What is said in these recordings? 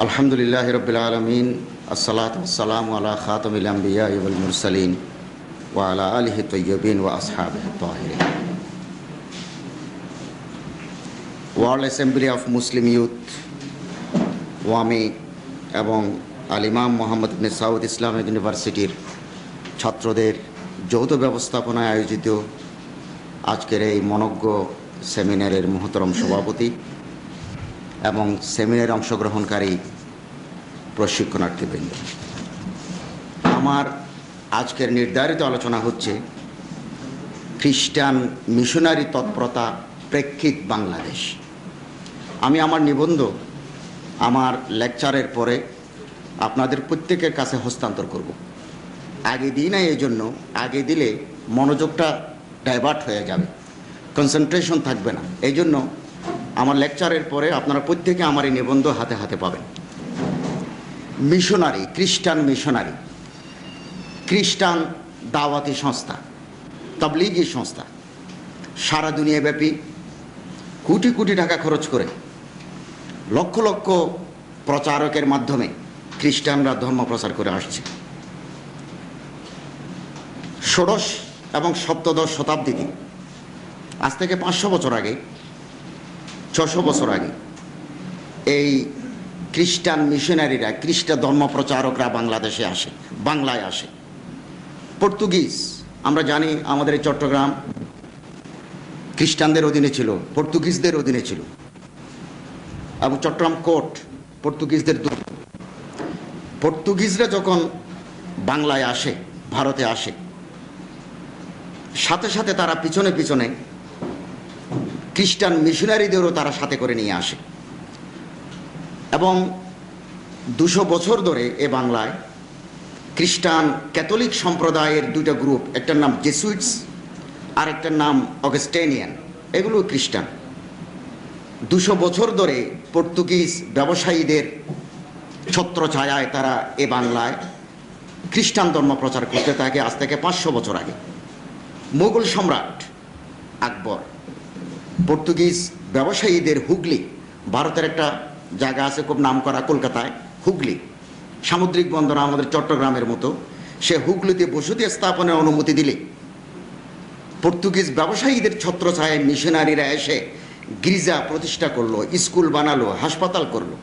আলহামদুলিল্লাহি রাব্বিল আলামিন আসসালাতু ওয়াসসালামু আলা খাতামিল আমবিয়া ওয়াল মুরসালিন ওয়া আলা আলিহি তাইয়্যিবিন ওয়া আসহাবিহি তাহিরিন। World assembly of Muslim youth ওয়ামি এবং আল ইমাম মোহাম্মদ ইবনে সাউদ ইসলামিক ইউনিভার্সিটির ছাত্রদের যৌথ ব্যবস্থাপনায় আয়োজিত আজকের এই মনজ্ঞ সেমিনারের মহতরম সভাপতি এবং সেমিনারে অংশগ্রহণকারী প্রশিক্ষণার্থীবৃন্দ, আমার আজকের নির্ধারিত আলোচনা হচ্ছে খ্রিস্টান মিশনারি তৎপরতা প্রেক্ষিত বাংলাদেশ। আমি আমার নিবন্ধ আমার লেকচারের পরে আপনাদের প্রত্যেকের কাছে হস্তান্তর করব। আগে দিই না, এই জন্য আগে দিলে মনোযোগটা ডাইভার্ট হয়ে যাবে, কনসেন্ট্রেশন থাকবে না। এই জন্য আমার লেকচারের পরে আপনারা প্রত্যেকে আমার এই নিবন্ধ হাতে হাতে পাবেন। মিশনারি, খ্রিস্টান মিশনারি, খ্রিস্টান দাওয়াতি সংস্থা, তাবলীগী সংস্থা সারা দুনিয়াব্যাপী কোটি কোটি টাকা খরচ করে লক্ষ লক্ষ প্রচারকের মাধ্যমে খ্রিস্টানরা ধর্ম প্রচার করে আসছে। ষোড়শ এবং সপ্তদশ শতাব্দীতে, আজ থেকে 500 বছর আগে, 600 বছর আগে এই খ্রিস্টান মিশনারিরা, খ্রিস্টান ধর্ম প্রচারকরা বাংলাদেশে আসে, বাংলায় আসে। পর্তুগিজ, আমরা জানি আমাদের এই চট্টগ্রাম খ্রিস্টানদের অধীনে ছিল, পর্তুগিজদের অধীনে ছিল, এবং চট্টগ্রাম কোর্ট পর্তুগিজদের দুর্গ। পর্তুগিজরা যখন বাংলায় আসে, ভারতে আসে, সাথে সাথে তারা পিছনে পিছনে খ্রিস্টান মিশনারিদেরও তারা সাথে করে নিয়ে আসে। এবং 200 বছর ধরে এ বাংলায় খ্রিস্টান ক্যাথলিক সম্প্রদায়ের দুইটা গ্রুপ, একটার নাম জেসুইটস আর একটার নাম অগাস্টেনিয়ান, এগুলো খ্রিস্টান। 200 বছর ধরে পর্তুগিজ ব্যবসায়ীদের ছত্রছায়ায় তারা এ বাংলায় খ্রিস্টান ধর্ম প্রচার করতে থাকে। আজ থেকে 500 বছর আগে মুঘল সম্রাট আকবর পর্তুগিজ ব্যবসায়ীদের হুগলি, ভারতের একটা জায়গা আছে খুব নামকরা কলকাতায়, হুগলি সামুদ্রিক বন্দর আমাদের চট্টগ্রামের মতো, সে হুগলিতে বসতি স্থাপনের অনুমতি দিলে পর্তুগিজ ব্যবসায়ীদের ছত্রছায়ায় মিশনারিরা এসে গির্জা প্রতিষ্ঠা করলো, স্কুল বানালো, হাসপাতাল করলো।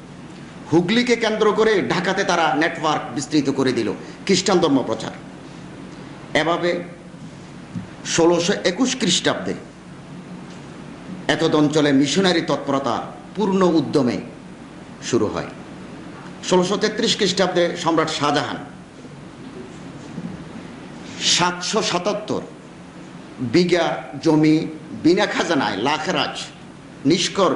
হুগলিকে কেন্দ্র করে ঢাকাতে তারা নেটওয়ার্ক বিস্তৃত করে দিল খ্রিস্টান ধর্ম প্রচার। এভাবে 1621 খ্রিস্টাব্দে এতদ অঞ্চলে মিশনারি তৎপরতা পূর্ণ উদ্যমে শুরু হয়। 1633 খ্রিস্টাব্দে সম্রাট শাহজাহান 777 বিঘা জমি বিনা খাজানায়, লাখরাজ, নিষ্কর,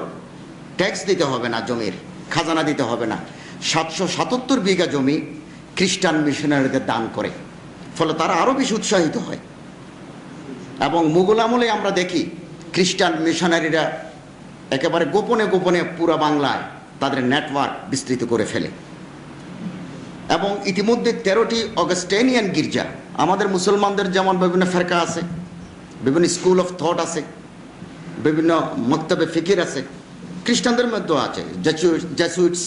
ট্যাক্স দিতে হবে না, জমির খাজানা দিতে হবে না, 777 বিঘা জমি খ্রিস্টান মিশনারিদের দান করে। ফলে তারা আরও বেশি উৎসাহিত হয়। এবং মুঘল আমলে আমরা দেখি খ্রিস্টান মিশনারিরা একেবারে গোপনে গোপনে পুরো বাংলায় তাদের নেটওয়ার্ক বিস্তৃত করে ফেলে। এবং ইতিমধ্যে 13টি অগাস্টেনিয়ান গির্জা, আমাদের মুসলমানদের যেমন বিভিন্ন ফেরকা আছে, বিভিন্ন স্কুল অফ থট আছে, বিভিন্ন মক্তবে ফিকির আছে, খ্রিস্টানদের মধ্যেও আছে। জেসুইটস,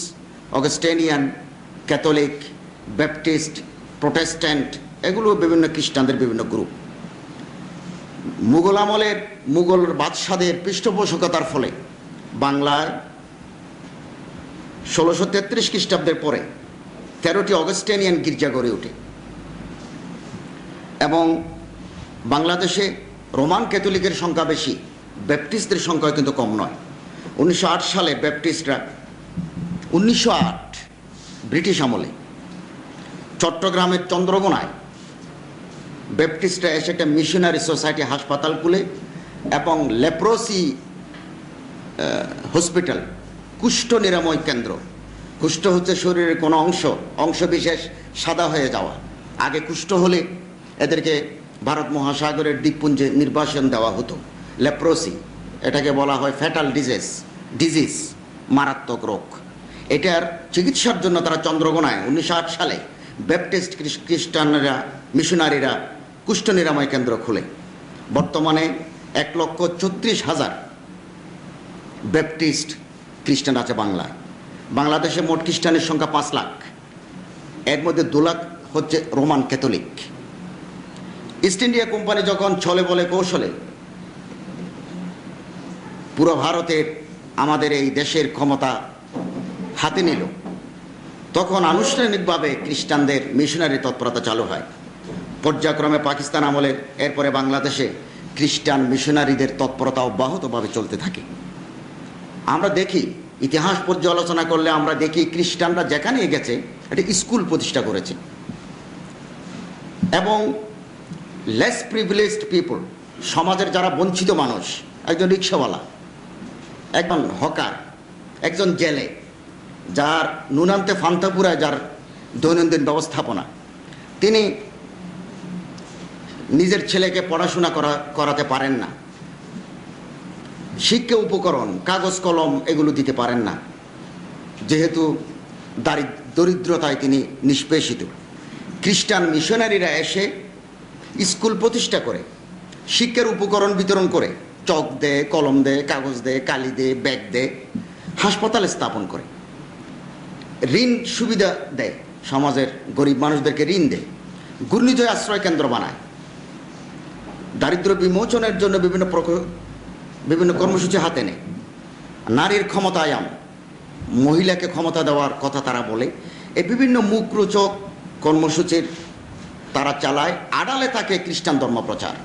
অগাস্টেনিয়ান, ক্যাথলিক, ব্যাপটিস্ট, প্রোটেস্ট্যান্ট, এগুলো বিভিন্ন খ্রিস্টানদের বিভিন্ন গ্রুপ। মুঘল আমলের মুঘল বাদশাদের পৃষ্ঠপোষকতার ফলে বাংলায় 1633 খ্রিস্টাব্দের পরে 13টি অগাস্টেনিয়ান গির্জা গড়ে ওঠে। এবং বাংলাদেশে রোমান ক্যাথলিকের সংখ্যা বেশি, ব্যাপটিস্টদের সংখ্যা কিন্তু কম নয়। 1908 সালে ব্যাপটিস্টরা, 1908 ব্রিটিশ আমলে চট্টগ্রামের চন্দ্রকোনায় ব্যাপটিস্টরা এসে একটা মিশনারি সোসাইটি হাসপাতাল খুলে এবং লেপ্রোসি হসপিটাল, কুষ্ঠ নিরাময় কেন্দ্র। কুষ্ঠ হচ্ছে শরীরের কোনো অংশ বিশেষ সাদা হয়ে যাওয়া। আগে কুষ্ঠ হলে এদেরকে ভারত মহাসাগরের দ্বীপপুঞ্জে নির্বাসন দেওয়া হতো। লেপ্রোসি, এটাকে বলা হয় ফ্যাটাল ডিজিজ, মারাত্মক রোগ। এটার চিকিৎসার জন্য তারা চন্দ্রকোনায় 1908 সালে ব্যাপটিস্ট খ্রিস্টানরা, মিশনারিরা কুষ্ঠ নিরাময় কেন্দ্র খুলে। বর্তমানে 1,34,000 ব্যাপটিস্ট খ্রিস্টান আছে বাংলায়। বাংলাদেশে মোট খ্রিস্টানের সংখ্যা 5 লাখ, এর মধ্যে 2 লাখ হচ্ছে Roman Catholic. East India company যখন ছলে বলে কৌশলে পুরো ভারতের আমাদের এই দেশের ক্ষমতা হাতে নিল, তখন আনুষ্ঠানিকভাবে খ্রিস্টানদের মিশনারি তৎপরতা চালু হয়। পর্যায়ক্রমে পাকিস্তান আমলে, এরপরে বাংলাদেশে খ্রিস্টান মিশনারিদের তৎপরতা অব্যাহতভাবে চলতে থাকে। আমরা দেখি, ইতিহাস পর্যালোচনা করলে আমরা দেখি খ্রিস্টানরা যেখানে গেছে একটা স্কুল প্রতিষ্ঠা করেছে, এবং লেস প্রিভিলেজড পিপল, সমাজের যারা বঞ্চিত মানুষ, একজন রিক্সাওয়ালা, একজন হকার, একজন জেলে, যার নুনান্তে ফান্তাপুরায় যার দৈনন্দিন ব্যবস্থাপনা, তিনি নিজের ছেলেকে পড়াশোনা করাতে পারেন না, শিক্ষা উপকরণ, কাগজ কলম এগুলো দিতে পারেন না, যেহেতু দরিদ্রতায় তিনি নিষ্পেষিত। খ্রিস্টান মিশনারিরা এসে স্কুল প্রতিষ্ঠা করে, শিক্ষার উপকরণ বিতরণ করে, চক দেয়, কলম দেয়, কাগজ দেয়, কালি দেয়, ব্যাগ দেয়, হাসপাতাল স্থাপন করে, ঋণ সুবিধা দেয়, সমাজের গরিব মানুষদেরকে ঋণ দেয়, ঘূর্ণিঝড় আশ্রয় কেন্দ্র বানায়, দারিদ্র্য বিমোচনের জন্য বিভিন্ন কর্মসূচি হাতে নেয়, নারীর ক্ষমতায়ন, মহিলাকে ক্ষমতা দেওয়ার কথা তারা বলে, এই বিভিন্ন মুখরোচক কর্মসূচির তারা চালায়। আড়ালে থাকে খ্রিস্টান ধর্ম প্রচার,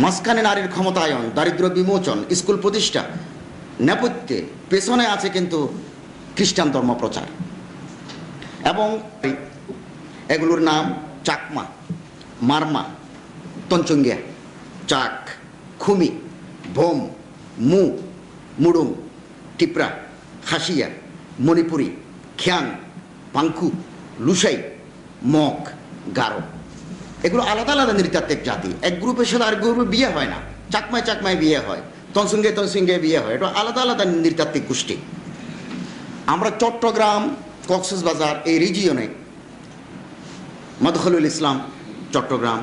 মাঝখানে নারীর ক্ষমতায়ন, দারিদ্র্য বিমোচন, স্কুল প্রতিষ্ঠা, নেপথ্যে পেছনে আছে কিন্তু খ্রিস্টান ধর্ম প্রচার। এবং এগুলোর নাম চাকমা, মারমা, তঞ্চঙ্গিয়া, চাক, খুমি, ভোম, মু, মুডুং, টিপরা, খাসিয়া, মণিপুরি, খ্যাং, পাংখু, লুসাই, মগ, গারো। এগুলো আলাদা আলাদা নৃতাত্ত্বিক জাতি। এক গ্রুপের সাথে আরেক গ্রুপে বিয়ে হয় না, চাকমায় চাকমায় বিয়ে হয়, তনসঙ্গে বিয়ে হয়, এটা আলাদা আলাদা নৃতাত্ত্বিক গোষ্ঠী। আমরা চট্টগ্রাম, কক্সবাজার এই রিজিয়নে, মদখলুল ইসলাম চট্টগ্রাম,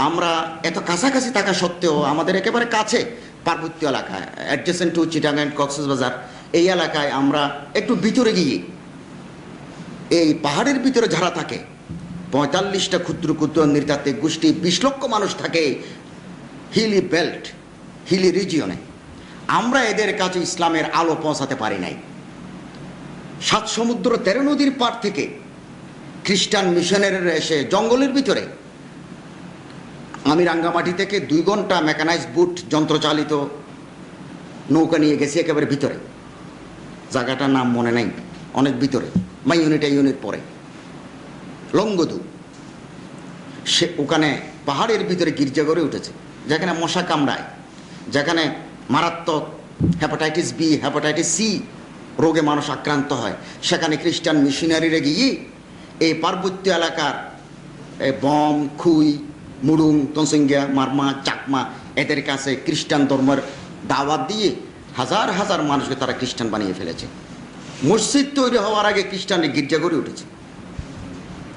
আমরা এত কাছাকাছি থাকা সত্ত্বেও আমাদের একেবারে কাছে পার্বত্য এলাকায়, adjacent to Chittagong and Cox's Bazar, এই এলাকায় আমরা একটু ভিতরে গিয়ে, এই পাহাড়ের ভিতরে যারা থাকে, 45টা ক্ষুদ্র ক্ষুদ্র নৃতাত্ত্বিক গোষ্ঠী, 20 লক্ষ মানুষ থাকে হিলি বেল্ট, হিলি রিজিয়নে। আমরা এদের কাছে ইসলামের আলো পৌঁছাতে পারি নাই। 7 সমুদ্র 13 নদীর পার থেকে খ্রিস্টান মিশনারিরা এসে জঙ্গলের ভিতরে, আমি রাঙ্গামাটি থেকে 2 ঘন্টা মেকানাইজড বুট যন্ত্রচালিত নৌকা নিয়ে গেছি একেবারে ভিতরে, জায়গাটার নাম মনে নাই, অনেক ভিতরে, মাই ইউনিট পরে লঙ্গদু। সে ওখানে পাহাড়ের ভিতরে গির্জা গড়ে উঠেছে, যেখানে মশা কামড়ায়, যেখানে মারাত্মক হেপাটাইটিস বি, হেপাটাইটিস সি রোগে মানুষ আক্রান্ত হয়। সেখানে খ্রিস্টান মিশনারিরা গিয়ে এই পার্বত্য এলাকার বম, খুই, মুডুং, তনসঙ্গিয়া, মারমা, চাকমা এদের কাছে খ্রিস্টান ধর্মের দাওয়াত দিয়ে হাজার হাজার মানুষকে তারা খ্রিস্টান বানিয়ে ফেলেছে। মসজিদ তৈরি হওয়ার আগে খ্রিস্টানের গির্জা গড়ে উঠেছে।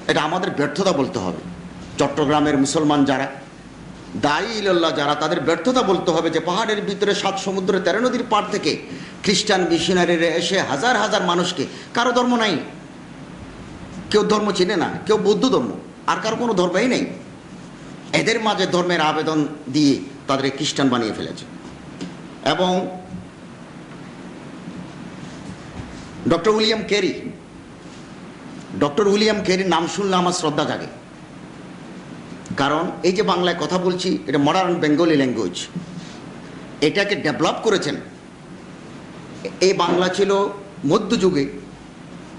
এটা আমাদের ব্যর্থতা বলতে হবে। চট্টগ্রামের মুসলমান যারা, দায়ী ইলাল্লাহ যারা, তাদের ব্যর্থতা বলতে হবে যে পাহাড়ের ভিতরে 7 সমুদ্র 13 নদীর পার থেকে খ্রিস্টান মিশনারিরা এসে হাজার হাজার মানুষকে, কারো ধর্ম নাই, কেউ ধর্ম চিনে না, কেউ বৌদ্ধ ধর্ম, আর কারো কোনো ধর্মই নেই, এদের মাঝে ধর্মের আবেদন দিয়ে তাদের খ্রিস্টান বানিয়ে ফেলেছে। এবং ডক্টর উইলিয়াম ক্যারির নাম শুনলে আমার শ্রদ্ধা জাগে। কারণ এই যে বাংলায় কথা বলছি, এটা মডার্ন বেঙ্গলি ল্যাঙ্গুয়েজ, এটাকে ডেভেলপ করেছেন। এই বাংলা ছিল মধ্যযুগে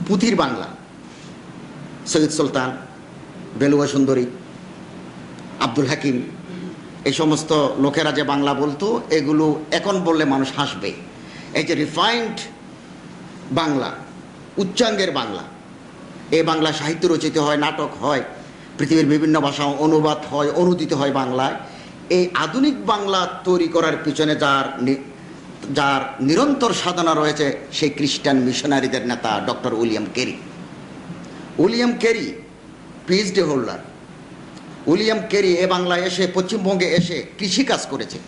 পুঁথির বাংলা। সৈয়দ সুলতান, বেলুয়া সুন্দরী, আব্দুল হাকিম, এই সমস্ত লোকেরা যে বাংলা বলতো, এগুলো এখন বললে মানুষ হাসবে। এই যে রিফাইন্ড বাংলা, উচ্চাঙ্গের বাংলা, এই বাংলা সাহিত্য রচিত হয়, নাটক হয়, পৃথিবীর বিভিন্ন ভাষা অনুবাদ হয়, অনুদিত হয় বাংলায়। এই আধুনিক বাংলা তৈরি করার পিছনে যার নিরন্তর সাধনা রয়েছে, সেই খ্রিস্টান মিশনারিদের নেতা doctor William carry PhD holder. William carry a বাংলায় এসে, পশ্চিমবঙ্গে এসে কৃষিকাজ করেছে,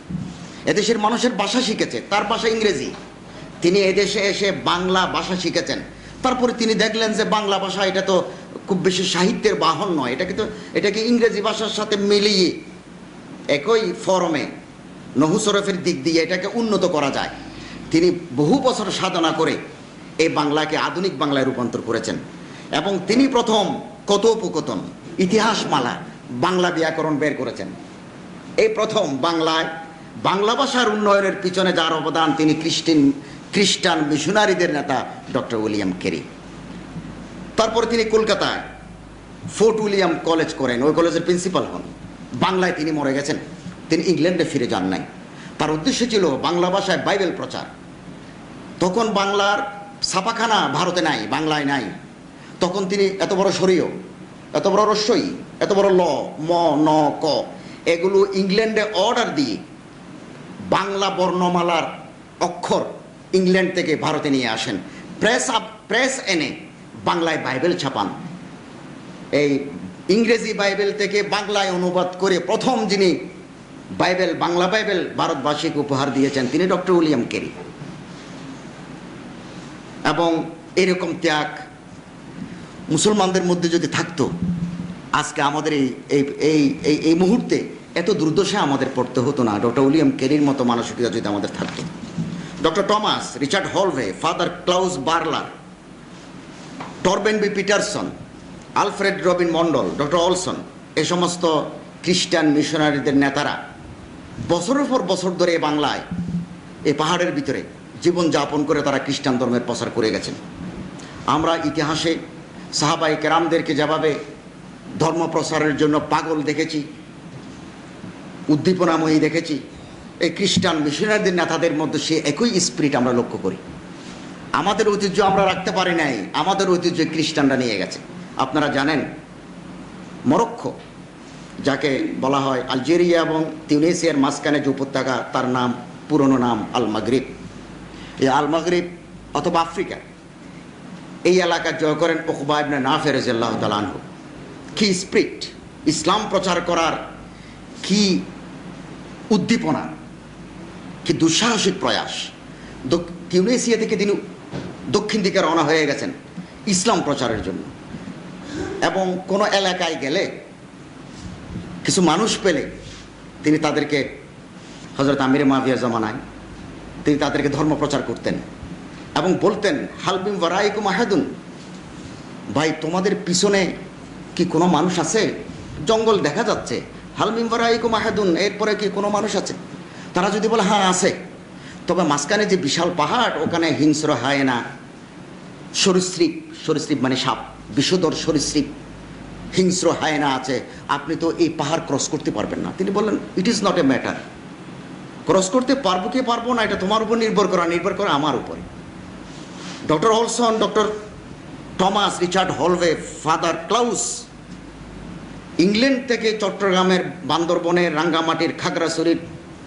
এদেশের মানুষের ভাষা শিখেছে, তার ভাষা ইংরেজি, তিনি এদেশে এসে বাংলা ভাষা শিখেছেন। তারপরে তিনি দেখলেন যে বাংলা ভাষা এটা তো খুব বেশি সাহিত্যের বাহন নয়, এটাকে ইংরেজি ভাষার সাথে মিলিয়ে একই ফরমে নহুসরফের দিক দিয়ে এটাকে উন্নত করা যায়। তিনি বহু বছর সাধনা করে এই বাংলাকে আধুনিক বাংলায় রূপান্তর করেছেন এবং তিনি প্রথম কথোপকথন ইতিহাসমালা বাংলা ব্যাকরণ বের করেছেন। এই প্রথম বাংলায় বাংলা ভাষার উন্নয়নের পিছনে যার অবদান, তিনি খ্রিস্টান মিশনারিদের নেতা ডক্টর উইলিয়াম কেরি। তারপর তিনি কলকাতায় ফোর্ট উইলিয়াম কলেজ করেন, ওই কলেজের প্রিন্সিপাল হন। বাংলায় তিনি মরে গেছেন, তিনি ইংল্যান্ডে ফিরে যান নাই। তার উদ্দেশ্য ছিল বাংলা ভাষায় বাইবেল প্রচার। তখন বাংলার ছাপাখানা ভারতে নাই, বাংলায় নাই। তখন তিনি এত বড় শরীয়, এত বড় রস্যই, এত বড় ল, ম, ন, ক এগুলো ইংল্যান্ডে অর্ডার দিয়ে বাংলা বর্ণমালার অক্ষর ইংল্যান্ড থেকে ভারতে নিয়ে আসেন। প্রেস এনে বাংলায় বাইবেল ছাপান। এই ইংরেজি বাইবেল থেকে বাংলায় অনুবাদ করে প্রথম যিনি বাংলা বাইবেল ভারতবাসীকে উপহার দিয়েছেন তিনি ডক্টর উইলিয়াম কেরি। এবং এরকম ত্যাগ মুসলমানদের মধ্যে যদি থাকতো, আজকে আমাদের এই মুহূর্তে এত দুর্দশা আমাদের পড়তে হতো না। ডক্টর উইলিয়াম কেরির মতো মানসিকতা যদি আমাদের থাকতো। Doctor Thomas, Richard Holloway, Father Klaus Berlar, Torben B Petersen, Alfred Robin Mondal, doctor Olsen, এই সমস্ত খ্রিস্টান মিশনারিদের নেতারা বছরের পর বছর ধরে বাংলায় এই পাহাড়ের ভিতরে জীবনযাপন করে তারা খ্রিস্টান ধর্মের প্রচার করে গেছেন। আমরা ইতিহাসে সাহাবায়ে কেরামদেরকে যেভাবে ধর্ম প্রচারের জন্য পাগল দেখেছি, উদ্দীপনাময়ী দেখেছি, এই খ্রিস্টান মিশনারিদের নেতাদের মধ্যে সে একই স্পিরিট আমরা লক্ষ্য করি। আমাদের ঐতিহ্য আমরা রাখতে পারি নাই, আমাদের ঐতিহ্য খ্রিস্টানরা নিয়ে গেছে। আপনারা জানেন মরক্কো, যাকে বলা হয় আলজেরিয়া এবং তিউনিসিয়ার মাঝখানে যে উপত্যকা, তার নাম পুরনো নাম আল মাগরিব। এই আল মাগরিব অথবা আফ্রিকা, এই এলাকা জয় করেন উকবা ইবনে নাফে রাদিয়াল্লাহু তাআলা আনহু। কি স্পিরিট, ইসলাম প্রচার করার কি উদ্দীপনা, কি দুঃসাহসিক প্রয়াস। তিউনিসিয়া থেকে তিনি দক্ষিণ দিকে রওনা হয়ে গেছেন ইসলাম প্রচারের জন্য। এবং কোনো এলাকায় গেলে কিছু মানুষ পেলে তিনি তাদেরকে, হযরত আমির মাবিয়া জামানায় তিনি তাদেরকে ধর্ম প্রচার করতেন এবং বলতেন, হালবিম ওয়ারাইকুম আহাদুন, ভাই তোমাদের পিছনে কি কোনো মানুষ আছে? জঙ্গল দেখা যাচ্ছে, হালবিম ওয়ারাইকুম আহাদুন, এরপরে কি কোনো মানুষ আছে? তারা যদি বলে হ্যাঁ আছে, তবে মাঝখানে যে বিশাল পাহাড়, ওখানে হিংস্র হায়েনা, সরীসৃপ মানে সাপ, বিষধর সরীসৃপ হিংস্র হায়েনা আছে, আপনি তো এই পাহাড় ক্রস করতে পারবেন না। তিনি বললেন, it is not a matter, cross করতে পারবো কি পারবো না এটা তোমার উপর নির্ভর করে আমার উপরে। Doctor Olsen, doctor Thomas, Richard Holloway, Father Klaus England থেকে চট্টগ্রামের বান্দরবনের রাঙ্গামাটির খাগড়াছড়ির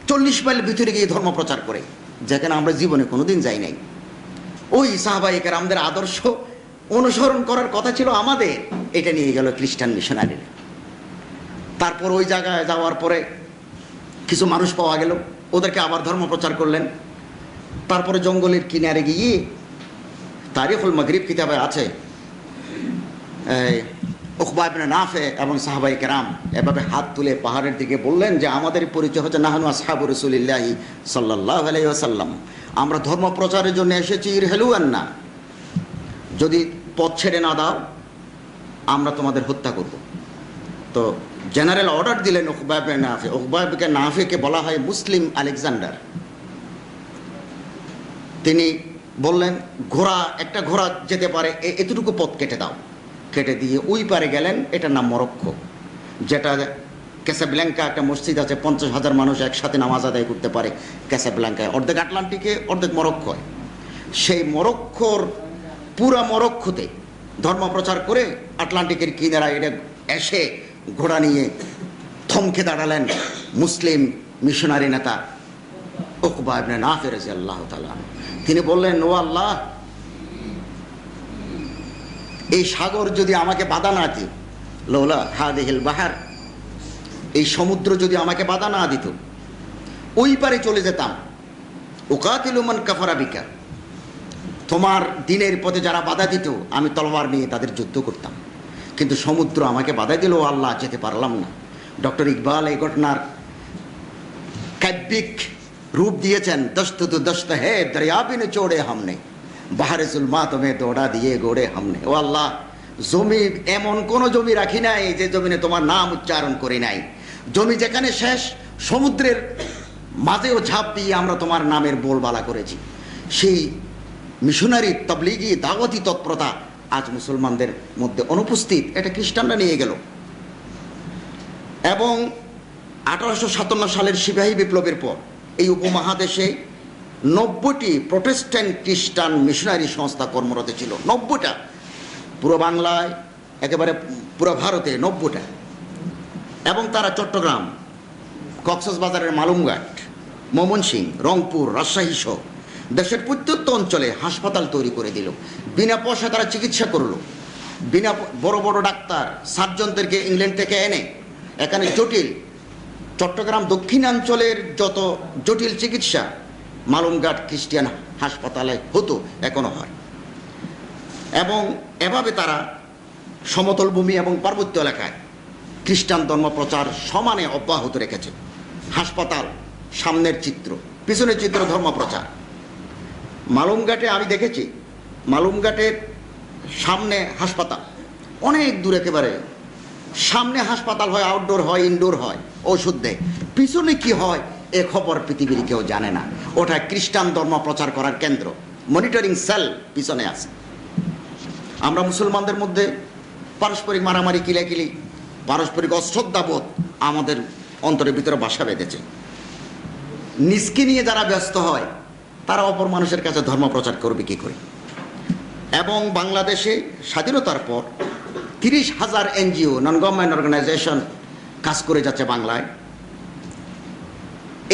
40 মাইল ভিতরে গিয়ে ধর্ম প্রচার করে, যেখানে আমরা জীবনে কোনোদিন যাই নাই। ওই সাহাবায়ে কেরামদের আদর্শ অনুসরণ করার কথা ছিল আমাদের, এটা নিয়ে গেল খ্রিস্টান মিশনারিরা। তারপর ওই জায়গায় যাওয়ার পরে কিছু মানুষ পাওয়া গেল, ওদেরকে আবার ধর্ম প্রচার করলেন। তারপরে জঙ্গলের কিনারে গিয়ে, তারিখুল মাগরিব কিতাবে আছে, উকবা ইবনে নাফে এবং সাহাবায়ে কেরাম এভাবে হাত তুলে পাহাড়ের দিকে বললেন যে আমাদের পরিচয় হচ্ছে নাহনু আসহাবু রাসূলিল্লাহি সাল্লাল্লাহু আলাইহি ওয়াসাল্লাম, আমরা ধর্ম প্রচারের জন্য এসেছি, ইরহালুন না, যদি পথ ছেড়ে না দাও আমরা তোমাদের হত্যা করব। তো জেনারেল অর্ডার দিলেন উকবা ইবনে নাফে। উকবা ইবনে নাফেকে বলা হয় মুসলিম আলেকজান্ডার। তিনি বললেন একটা ঘোড়া যেতে পারে, এতটুকু পথ কেটে দাও। কেটে দিয়ে ওই পারে গেলেন, এটার নাম মরক্কো, যেটা ক্যাসাব্ল্যাঙ্কা একটা মসজিদ আছে, 50,000 মানুষ একসাথে নামাজ আদায় করতে পারে ক্যাসাব্ল্যাঙ্কায়, অর্ধেক আটলান্টিকে অর্ধেক মরক্কোয়। সেই মরক্কোর পুরা মরক্কোতে ধর্ম প্রচার করে আটলান্টিকের কিনারায় এটা এসে ঘোড়া নিয়ে থমকে দাঁড়ালেন মুসলিম মিশনারি নেতা উকবা ইবনে নাফে রাদিয়াল্লাহু তাআলা। তিনি বললেন, ও আল্লাহ, এই সাগর যদি আমাকে বাধা না দিত, লওলা হাদিহিল বাহার, এই সমুদ্র যদি আমাকে বাধা না দিত, ওই পারে চলে যেতাম, উকাতিলু মান কাফারা বিকা, তোমার দিনের পথে যারা বাধা দিত আমি তলোয়ার নিয়ে তাদের যুদ্ধ করতাম, কিন্তু সমুদ্র আমাকে বাধা দিল, আল্লাহ যেতে পারলাম না। ডক্টর ইকবাল এই ঘটনার কাব্যিক রূপ দিয়েছেন, দস্ত তো দস্ত হে দরিয়া বিন চোড়ে হামনে, বাহারে জুলমাত মে দৌড়া দিয়ে গোড়ে হামনে। ও আল্লাহ, জমি এমন কোন জমি রাখি নাই যে জমিনে তোমার নাম উচ্চারণ করি নাই। জমি যেখানে শেষ, সমুদ্রের মাঝেও ঝাঁপ দিয়ে আমরা তোমার নামের বোলবালা করেছি। সেই মিশনারি তাবলিগি দাওয়াতি তৎপরতা আজ মুসলমানদের মধ্যে অনুপস্থিত, এটা খ্রিস্টানরা নিয়ে গেল। এবং 1857 সালের সিপাহী বিপ্লবের পর এই উপমহাদেশে 90টি প্রোটেস্ট্যান্ট খ্রিস্টান মিশনারি সংস্থা কর্মরত ছিল। 90টা, পুরো বাংলায়, একেবারে পুরো ভারতে 90টা। এবং তারা চট্টগ্রাম, কক্সবাজারের মালুমঘাট, ময়মনসিংহ, রংপুর, রাজশাহী সহ দেশের প্রত্যন্ত অঞ্চলে হাসপাতাল তৈরি করে দিল। বিনা পয়সা তারা চিকিৎসা করলো। বিনা বড় বড় ডাক্তার সার্জনদেরকে ইংল্যান্ড থেকে এনে এখানে জটিল, চট্টগ্রাম দক্ষিণাঞ্চলের যত জটিল চিকিৎসা মালুমঘাট খ্রিস্টিয়ান হাসপাতালে হতো, এখনো হয়। এবং এভাবে তারা সমতল ভূমি এবং পার্বত্য এলাকায় খ্রিস্টান ধর্ম প্রচার সমানে অব্যাহত রেখেছে। হাসপাতাল সামনের চিত্র, পিছনের চিত্র ধর্ম প্রচার। মালুমঘাটে আমি দেখেছি, মালুমঘাটের সামনে হাসপাতাল, অনেক দূর, একেবারে সামনে হাসপাতাল হয়, আউটডোর হয়, ইনডোর হয়, ওষুধ দেয়। পিছনে কি হয় এ খবর পৃথিবীর কেউ জানে না। ওটা খ্রিস্টান ধর্ম প্রচার করার কেন্দ্র, মনিটরিং সেল পিছনে আছে। আমরা মুসলমানদের মধ্যে পারস্পরিক মারামারি, কিলাকিলি, পারস্পরিক অশ্রদ্ধাবোধ আমাদের অন্তরের ভিতরে বাসা বেঁধেছে। নিজকে নিয়ে যারা ব্যস্ত হয় তারা অপর মানুষের কাছে ধর্ম প্রচার করবে কি করে? এবং বাংলাদেশে স্বাধীনতার পর 30,000 এনজিও, নন গভর্নমেন্ট অর্গানাইজেশন কাজ করে যাচ্ছে বাংলায়।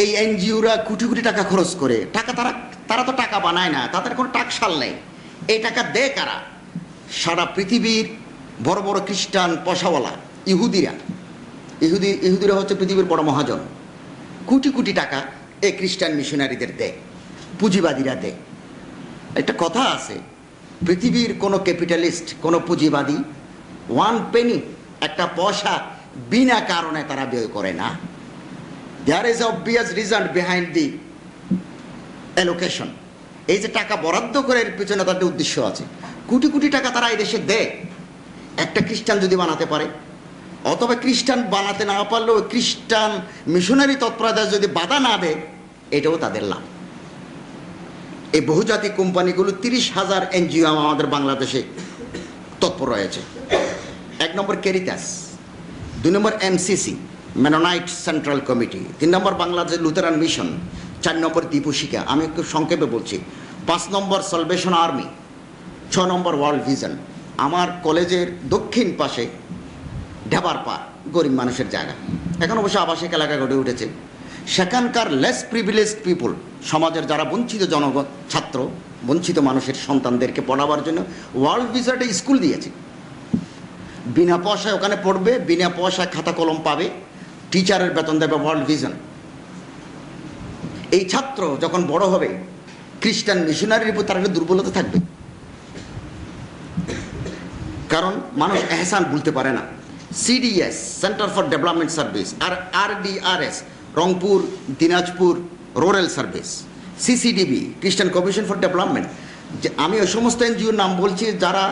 এই এনজিওরা কোটি কোটি টাকা খরচ করে, তারা তো টাকা বানায় না, তাদের কোনো টাকশাল নেই। এই টাকা দেয় কারা? সারা পৃথিবীর বড় বড় খ্রিস্টান পয়সাওয়ালা ইহুদিরা হচ্ছে পৃথিবীর বড় মহাজন। কোটি কোটি টাকা এই খ্রিস্টান মিশনারিদের দেয়, পুঁজিবাদীরা দেয়। একটা কথা আছে, পৃথিবীর কোনো ক্যাপিটালিস্ট, কোনো পুঁজিবাদী 1 পেনি, একটা পয়সা বিনা কারণে তারা ব্যয় করে না। There is obvious reason behind the allocation. এই যে টাকা বরাদ্দ করে, এর পিছনে তাদের উদ্দেশ্য আছে। কোটি কোটি টাকা তারা এই দেশে দেয় একটা খ্রিস্টান যদি বানাতে পারে, অথবা খ্রিস্টান বানাতে না পারলেও খ্রিস্টান মিশনারি তৎপরতা যদি বাধা না দেয়, এটাও তাদের লাভ। এই বহুজাতিক কোম্পানিগুলো 30,000 এনজিও আমাদের বাংলাদেশে তৎপর রয়েছে। 1 নম্বর ক্যারিটাস, 2 নম্বর MCC মেনোনাইট সেন্ট্রাল কমিটি, 3 নম্বর বাংলাদেশ লুথেরান মিশন, 4 নম্বর দীপশিকা, আমি একটু সংক্ষেপে বলছি, 5 নম্বর সালভেশন আর্মি, 6 নম্বর ওয়ার্ল্ড ভিশন। আমার কলেজের দক্ষিণ পাশে ঢেবার পাড়, গরিব মানুষের জায়গা, এখন অবশ্য আবাসিক এলাকা গড়ে উঠেছে। সেখানকার লেস প্রিভিলেজড পিপুল, সমাজের যারা বঞ্চিত জনগণ, ছাত্র, বঞ্চিত মানুষের সন্তানদেরকে পড়াবার জন্য ওয়ার্ল্ড ভিশন একটা স্কুল দিয়েছে। বিনা পয়সায় ওখানে পড়বে, বিনা পয়সায় খাতা কলম পাবে, টিচারের বেতন দেবে ওয়ার্ল্ড ভিশন। এই ছাত্র যখন বড় হবে, খ্রিস্টান মিশনারির উপর তার একটা দুর্বলতা থাকবে, কারণ মানুষ এহসান ভুলতে পারে না। CDS centre for development service, আর RDRS Rangpur Dinajpur rural service, CCDB Christian commission for development. আমি ওই সমস্ত এনজিওর নাম বলছি যারা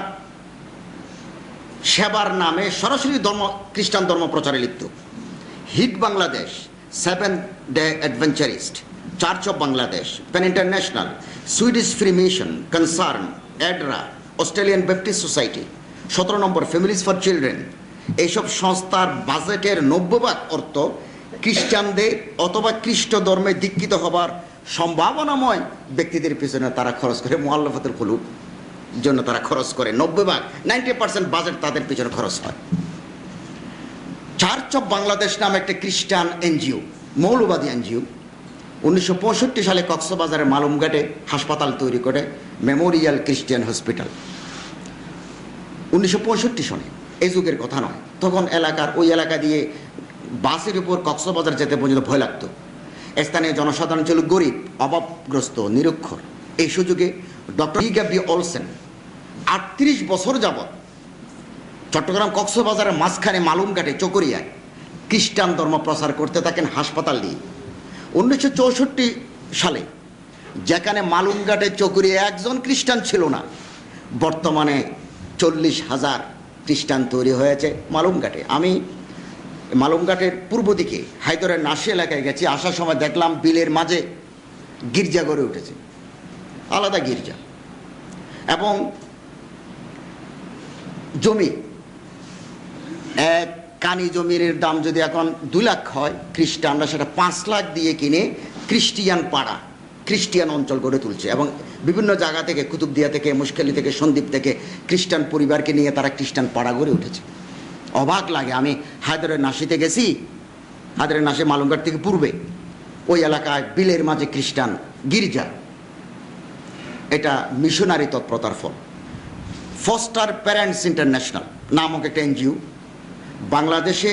সেবার নামে সরাসরি খ্রিস্টান ধর্ম প্রচারে লিপ্ত। HEED Bangladesh, 7 day adventurist, church of Bangladesh, Pan International, Swedish free mission, concern, ADRA, Australian Baptist society, 17 number families for children. এইসব সংস্থার বাজেটের 90% অর্থ খ্রিস্টানদের অথবা খ্রিস্ট ধর্মে দীক্ষিত হবার সম্ভাবনাময় ব্যক্তিদের পিছনে তারা খরচ করে, মুআল্লাফাতুল কুলুব জন্য তারা খরচ করে। 90% বাজেট তাদের পিছনে খরচ হয়। চার্চ অফ বাংলাদেশ নামে একটা খ্রিস্টান এনজিও, মৌলবাদী এনজিও, 1965 সালে কক্সবাজারের মালুমঘাটে হাসপাতাল তৈরি করে, মেমোরিয়াল খ্রিস্টিয়ান হসপিটাল। 1965 সনে, এই যুগের কথা নয়। তখন ওই এলাকা দিয়ে বাসের উপর কক্সবাজার যেতে পর্যন্ত ভয় লাগতো। স্থানীয় জনসাধারণ ছিল গরিব, অভাবগ্রস্ত, নিরক্ষর। এই সুযোগে ডক্টর ইগাবি অলসেন 38 বছর যাবৎ চট্টগ্রাম কক্সবাজারের মাঝখানে মালুমঘাটে চকরিয়ায় খ্রিস্টান ধর্ম প্রচার করতে থাকেন হাসপাতাল দিয়ে। 1964 সালে যেখানে মালুমঘাটে চকরিয়া একজন খ্রিস্টান ছিল না, বর্তমানে 40,000 খ্রিস্টান তৈরি হয়েছে মালুমঘাটে। আমি মালুমঘাটের পূর্ব দিকে হায়দরের নাসি এলাকায় গেছি, আসার সময় দেখলাম বিলের মাঝে গির্জা গড়ে উঠেছে, আলাদা গির্জা। এবং জমি, এক কানি জমির দাম যদি এখন 2 লাখ হয়, খ্রিস্টানরা সেটা 5 লাখ দিয়ে কিনে খ্রিস্টিয়ান পাড়া, খ্রিস্টিয়ান অঞ্চল গড়ে তুলছে। এবং বিভিন্ন জায়গা থেকে, কুতুবদিয়া থেকে, মুশখালী থেকে, সন্দ্বীপ থেকে খ্রিস্টান পরিবারকে নিয়ে তারা খ্রিস্টান পাড়া গড়ে উঠেছে। অবাক লাগে। আমি হায়দরের নাসিতে গেছি, হায়দরের নাসি মালুমঘাট থেকে পূর্বে, ওই এলাকায় বিলের মাঝে খ্রিস্টান গির্জা। এটা মিশনারি তৎপরতার ফল। ফস্টার প্যারেন্টস ইন্টারন্যাশনাল নামক একটা এনজিও বাংলাদেশে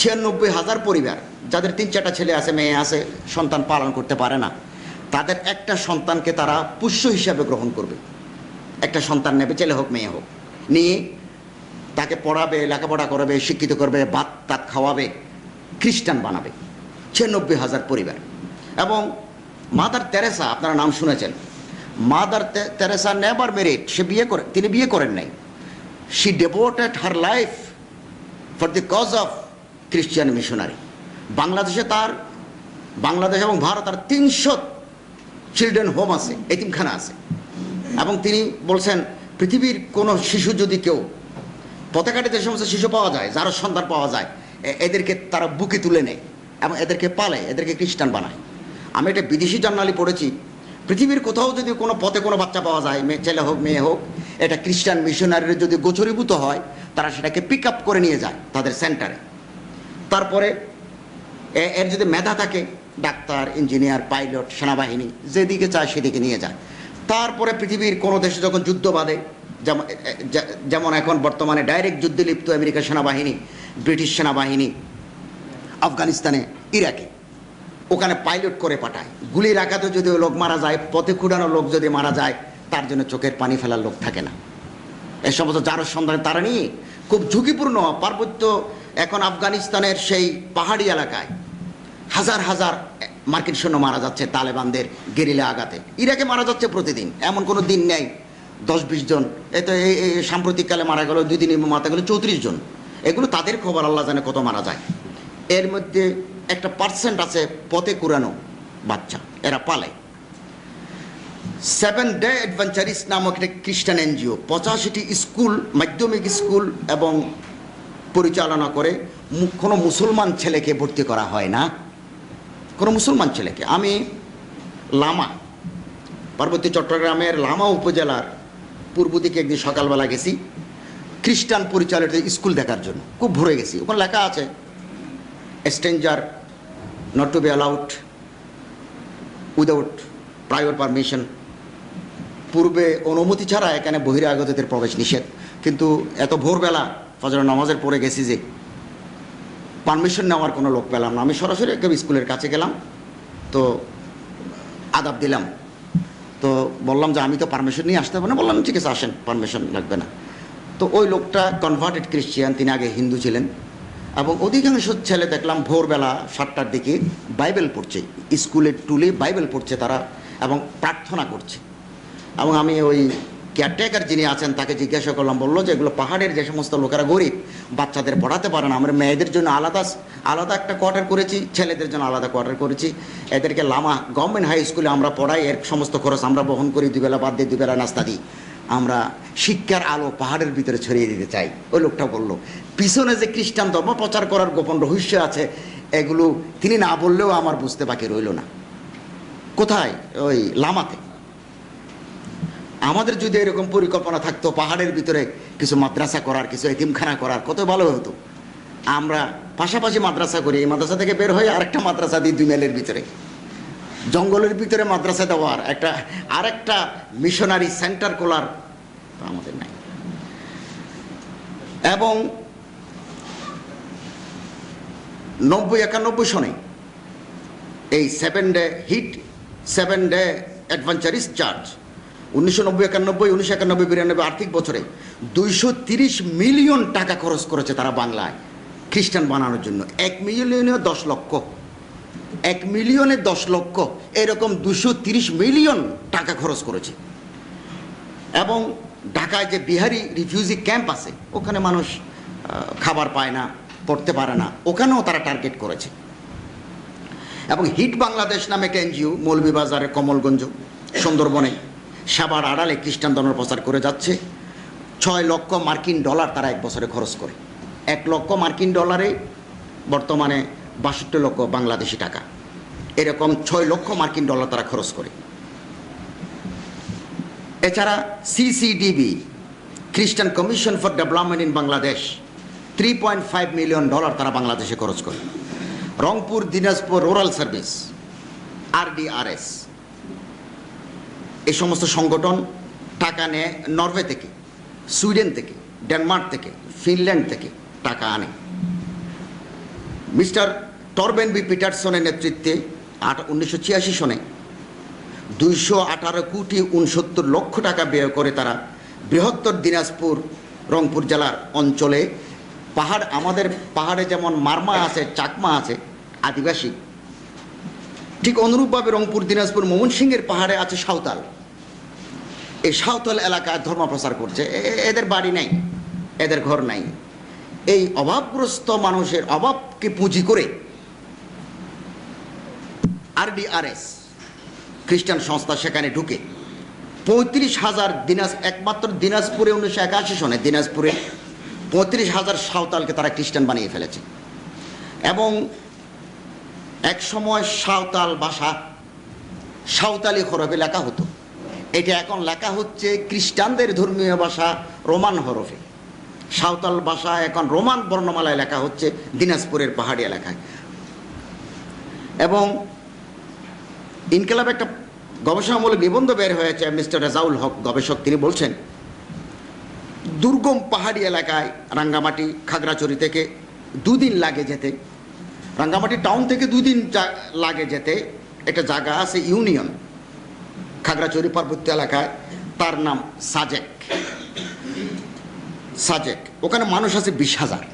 96,000 পরিবার যাদের 3-4টা ছেলে আছে, মেয়ে আছে, সন্তান পালন করতে পারে না, তাদের একটা সন্তানকে তারা পুষ্য হিসাবে গ্রহণ করবে। একটা সন্তান নেবে, ছেলে হোক মেয়ে হোক, নিয়ে তাকে পড়াবে, লেখাপড়া করবে, শিক্ষিত করবে, ভাত তাত খাওয়াবে, খ্রিস্টান বানাবে। 96,000 পরিবার। এবং মাদার তেরেসা, আপনারা নাম শুনেছেন, মাদার তেরেসা নেভার ম্যারিড, তিনি বিয়ে করেন নাই। She devoted her life for the cause of Christian missionary. Bangladesh এবং ভারত আর 300 চিলড্রেন হোম আছে, এতিমখানা আছে। এবং তিনি বলছেন, পৃথিবীর কোনো শিশু যদি কেউ পতাকাটে যে সমস্ত শিশু পাওয়া যায়, যারা সন্তান পাওয়া যায়, এদেরকে তারা বুকে তুলে নেয় এবং এদেরকে পালে, এদেরকে খ্রিস্টান বানায়। আমি একটা বিদেশি জার্নালি পড়েছি, পৃথিবীর কোথাও যদি কোনো পথে কোনো বাচ্চা পাওয়া যায়, ছেলে হোক মেয়ে হোক, এটা খ্রিস্টান মিশনারির যদি গোচরীভূত হয়, তারা সেটাকে পিক আপ করে নিয়ে যায় তাদের সেন্টারে। তারপরে এর যদি মেধা থাকে, ডাক্তার, ইঞ্জিনিয়ার, পাইলট, সেনাবাহিনী, যেদিকে চায় সেদিকে নিয়ে যায়। তারপরে পৃথিবীর কোনো দেশে যখন যুদ্ধ বাঁধে, যেমন এখন বর্তমানে ডাইরেক্ট যুদ্ধে লিপ্ত আমেরিকা সেনাবাহিনী, ব্রিটিশ সেনাবাহিনী আফগানিস্তানে, ইরাকে, ওখানে পাইলট করে পাঠায়। গুলির আঘাতে যদি লোক মারা যায়, পথে খুঁড়ানো লোক যদি মারা যায়, তার জন্য চোখের পানি ফেলার লোক থাকে না। এই সমস্ত যার সন্ধান তারা নিয়ে খুব ঝুঁকিপূর্ণ পার্বত্য, এখন আফগানিস্তানের সেই পাহাড়ি এলাকায় হাজার হাজার মার্কিন সৈন্য মারা যাচ্ছে তালেবানদের গেরিলা আঘাতে। ইরাকে মারা যাচ্ছে প্রতিদিন, এমন কোনো দিন নেই 10-20 জন। এতে এই সাম্প্রতিককালে মারা গেল 2 দিনে মারা গেল 34 জন। এগুলো তাদের খবর, আল্লাহ জানে কত মারা যায়। এর মধ্যে একটা পার্সেন্ট আছে পথে কুরানো বাচ্চা, এরা পালে। 7 ডে অ্যাডভেঞ্চারিস নামক একটা খ্রিস্টান এনজিও 85টি স্কুল, মাধ্যমিক স্কুল এবং পরিচালনা করে। কোনো মুসলমান ছেলেকে ভর্তি করা হয় না, কোনো মুসলমান ছেলেকে। আমি লামা, পার্বতী চট্টগ্রামের লামা উপজেলার পূর্ব দিকে একদিন সকালবেলা গেছি খ্রিস্টান পরিচালিত স্কুল দেখার জন্য। খুব ভরে গেছি। ওখানে লেখা আছে, stranger not to be allowed without prior permission. পূর্বে অনুমতি ছাড়া এখানে বহিরাগতদের প্রবেশ নিষেধ। কিন্তু এত ভোরবেলা ফজরের নামাজের পরে গেছি যে পারমিশন নেওয়ার কোনো লোক পেলাম না। আমি সরাসরি একদম স্কুলের কাছে গেলাম, তো আদাব দিলাম, তো বললাম যে আমি তো পারমিশন নিয়ে আসতে পারবো না। বললাম ঠিক আছে, আসেন, পারমিশন লাগবে না। তো ওই লোকটা কনভার্টেড খ্রিস্টিয়ান, তিনি আগে হিন্দু ছিলেন। এবং অধিকাংশ ছেলে দেখলাম ভোরবেলা 7টার দিকে বাইবেল পড়ছে, স্কুলের টুলে বাইবেল পড়ছে তারা এবং প্রার্থনা করছে। এবং আমি ওই কেয়ারটেকার যিনি আছেন তাকে জিজ্ঞাসা করলাম, বললো যে এগুলো পাহাড়ের যে সমস্ত লোকেরা গরিব, বাচ্চাদের পড়াতে পারে না, আমরা মেয়েদের জন্য আলাদা একটা কোয়ার্টার করেছি, ছেলেদের জন্য আলাদা কোয়ার্টার করেছি। এদেরকে লামা গভর্নমেন্ট হাই স্কুলে আমরা পড়াই, এর সমস্ত খরচ আমরা বহন করি, 2 বেলা বাদ দিয়ে 2 বেলা নাস্তা দিই। আমরা শিক্ষার আলো পাহাড়ের ভিতরে ছড়িয়ে দিতে চাই। ওই লোকটা বলল, পিছনে যে খ্রিস্টান ধর্ম প্রচার করার গোপন রহস্য আছে, এগুলো তিনি না বললেও আমার বুঝতে বাকি রইল না। কোথায়? ওই লামাতে। আমাদের যদি এরকম পরিকল্পনা থাকতো পাহাড়ের ভিতরে কিছু মাদ্রাসা করার, কিছু এতিমখানা করার, কত ভালো হতো। আমরা পাশাপাশি মাদ্রাসা করি, এই মাদ্রাসা থেকে বের হয়ে আরেকটা মাদ্রাসা দিই 2 মাইলের ভিতরে, জঙ্গলের ভিতরে মাদ্রাসা দেওয়ার আরেকটা মিশনারি সেন্টার খোলার আমাদের নাই। এবং 90-91 সনে এই 7 ডে অ্যাডভেঞ্চারিস চার্চ 1990, 91, 1991, 92 আর্থিক বছরে 230 মিলিয়ন টাকা খরচ করেছে তারা বাংলায় খ্রিস্টান বানানোর জন্য। 1 মিলিয়নে 10 লক্ষ, 1 মিলিয়নে 10 লক্ষ, এরকম 230 মিলিয়ন টাকা খরচ করেছে। এবং ঢাকায় যে বিহারি রিফিউজি ক্যাম্প আছে, ওখানে মানুষ খাবার পায় না, পড়তে পারে না, ওখানেও তারা টার্গেট করেছে। এবং হিট বাংলাদেশ নামে একটা এনজিও মৌলভীবাজারে, কমলগঞ্জ, সুন্দরবনে সেবার আড়ালে খ্রিস্টান ধর্ম প্রচার করে যাচ্ছে। 6 লক্ষ মার্কিন ডলার তারা এক বছরে খরচ করে। 1 লক্ষ মার্কিন ডলারে বর্তমানে 62 লক্ষ বাংলাদেশি টাকা, এরকম 6 লক্ষ মার্কিন ডলার তারা খরচ করে। এছাড়া সিসিডিবি, খ্রিস্টান commission for development in Bangladesh, 3.5 million dollar তারা বাংলাদেশে খরচ করে। Rangpur Dinajpur rural service, RDRS, এই সমস্ত সংগঠন টাকা নেয় নরওয়ে থেকে, সুইডেন থেকে, ডেনমার্ক থেকে, ফিনল্যান্ড থেকে টাকা আনে। মিস্টার টরবেন বি পিটারসনের নেতৃত্বে 1986 সনে 218 কোটি 69 লক্ষ টাকা ব্যয় করে তারা বৃহত্তর দিনাজপুর রংপুর জেলার অঞ্চলে পাহাড়, আমাদের পাহাড়ে যেমন মারমা আছে, চাকমা আছে আদিবাসী, ঠিক অনুরূপভাবে রংপুর দিনাজপুর ময়মনসিংহের পাহাড়ে আছে সাঁওতাল। এই সাঁওতাল এলাকায় ধর্ম প্রচার করছে। এদের বাড়ি নাই, এদের ঘর নাই। এই অভাবগ্রস্ত মানুষের অভাবকে পুঁজি করে RDRS খ্রিস্টান সংস্থা সেখানে ঢুকে 35,000 একমাত্র দিনাজপুরে 1981 সনে দিনাজপুরে 35,000 সাঁওতালকে তারা খ্রিস্টান বানিয়ে ফেলেছে। এবং এক সময় সাঁওতাল ভাষা সাঁওতালি হরফে লেখা হতো, এটা এখন লেখা হচ্ছে খ্রিস্টানদের ধর্মীয় ভাষা রোমান হরফে। সাঁওতাল ভাষা এখন রোমান বর্ণমালায় লেখা হচ্ছে দিনাজপুরের পাহাড়ি এলাকায়। এবং ইনকেলাব একটা গবেষণামূলক নিবন্ধ বের হয়েছে, মিস্টার রেজাউল হক গবেষক, তিনি বলছেন দুর্গম পাহাড়ি এলাকায় রাঙ্গামাটি খাগড়াছড়ি থেকে 2 দিন লাগে যেতে, রাঙ্গামাটি টাউন থেকে 2 দিন লাগে যেতে একটা জায়গা আছে ইউনিয়ন খাগড়াছড়ি পার্বত্য এলাকায়, তার নাম সাজেক। ওখানে মানুষ আছে 20,000,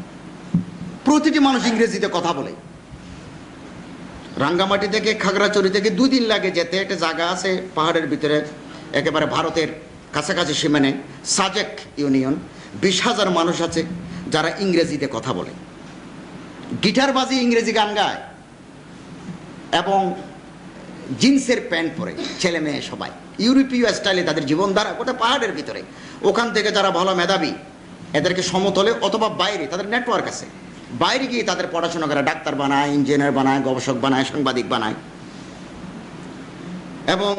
প্রতিটি মানুষ ইংরেজিতে কথা বলে। রাঙ্গামাটি থেকে খাগড়াছড়ি থেকে 2 দিন লাগে যেতে একটা জায়গা আছে পাহাড়ের ভিতরে, একেবারে ভারতের কাছাকাছি সীমানে, সাজেক ইউনিয়ন। 20,000 মানুষ আছে যারা ইংরেজিতে কথা বলে, গিটার বাজিয়ে ইংরেজি গান গায় এবং জিন্সের প্যান্ট পরে ছেলে মেয়ে সবাই ইউরোপীয় স্টাইলে তাদের জীবনধারা, গোটা পাহাড়ের ভিতরে। ওখান থেকে যারা ভালো মেধাবী এদেরকে সমতলে অথবা বাইরে, তাদের নেটওয়ার্ক আছে, বাইরে গিয়ে তাদের পড়াশোনা করে ডাক্তার বানায়, ইঞ্জিনিয়ার বানায়, গবেষক বানায়, সাংবাদিক বানায়। এবং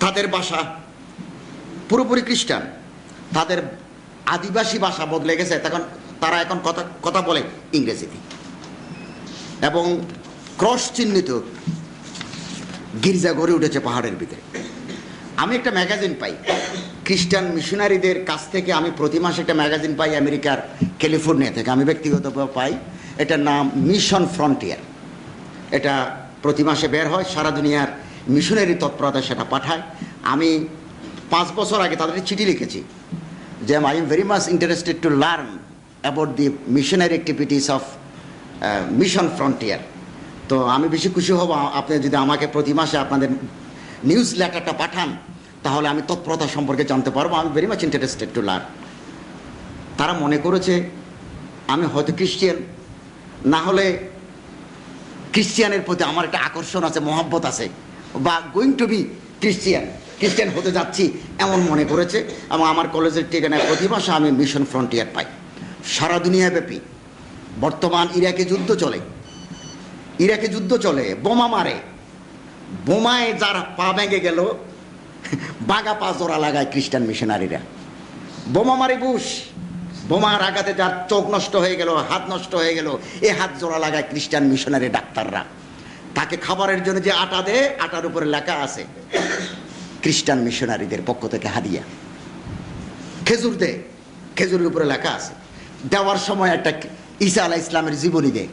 তাদের ভাষা পুরোপুরি খ্রিস্টান, তাদের আদিবাসী ভাষা বদলে গেছে, তখন তারা এখন কথা বলে ইংরেজিতে। এবং ক্রস চিহ্নিত গির্জা গড়ে উঠেছে পাহাড়ের ভিতরে। আমি একটা ম্যাগাজিন পাই খ্রিস্টান মিশনারিদের কাছ থেকে, আমি প্রতি মাসে একটা ম্যাগাজিন পাই আমেরিকার ক্যালিফোর্নিয়া থেকে, আমি ব্যক্তিগতভাবে পাই। এটার নাম মিশন ফ্রন্টিয়ার। এটা প্রতি মাসে বের হয়, সারা দুনিয়ার মিশনারি তৎপরতা সেটা পাঠায়। আমি 5 বছর আগে তাদের চিঠি লিখেছি যে I am very much interested to learn about the missionary activities of mission frontier. তো আমি বেশি খুশি হব আপনি যদি আমাকে প্রতি মাসে আপনাদের নিউজ লেটারটা পাঠান, তাহলে আমি তৎপরতা সম্পর্কে জানতে পারবো। আমি very much interested to learn. তারা মনে করেছে আমি হয়তো খ্রিস্টিয়ান, না হলে খ্রিস্টিয়ানের প্রতি আমার একটা আকর্ষণ আছে, মহব্বত আছে, বা গোয়িং টু বি খ্রিস্টিয়ান হতে যাচ্ছি এমন মনে করেছে। এবং আমার কলেজের ঠিকানায় প্রতি মাসে আমি মিশন ফ্রন্টিয়ার পাই। সারা দুনিয়াব্যাপী বর্তমান ইরাকে যুদ্ধ চলে, বোমা মারে, বোমায় যার পা ভেঙে গেল বাঘা পা জোড়া লাগায় খ্রিস্টান মিশনারিরা। বোমা মারে বুশ, বোমার আঘাতে যার চোখ নষ্ট হয়ে গেল, হাত নষ্ট হয়ে গেল, এ হাত জোড়া লাগায় খ্রিস্টান মিশনারি ডাক্তাররা। তাকে খাবারের জন্য যে আটা দেয়, আটার উপরে লেখা আছে খ্রিস্টান মিশনারিদের পক্ষ থেকে হাদিয়া। খেজুর দেয়, খেজুরের উপরে লেখা আছে। দেওয়ার সময় একটা ঈসা আলাইহিস সালামের জীবনী দেয়,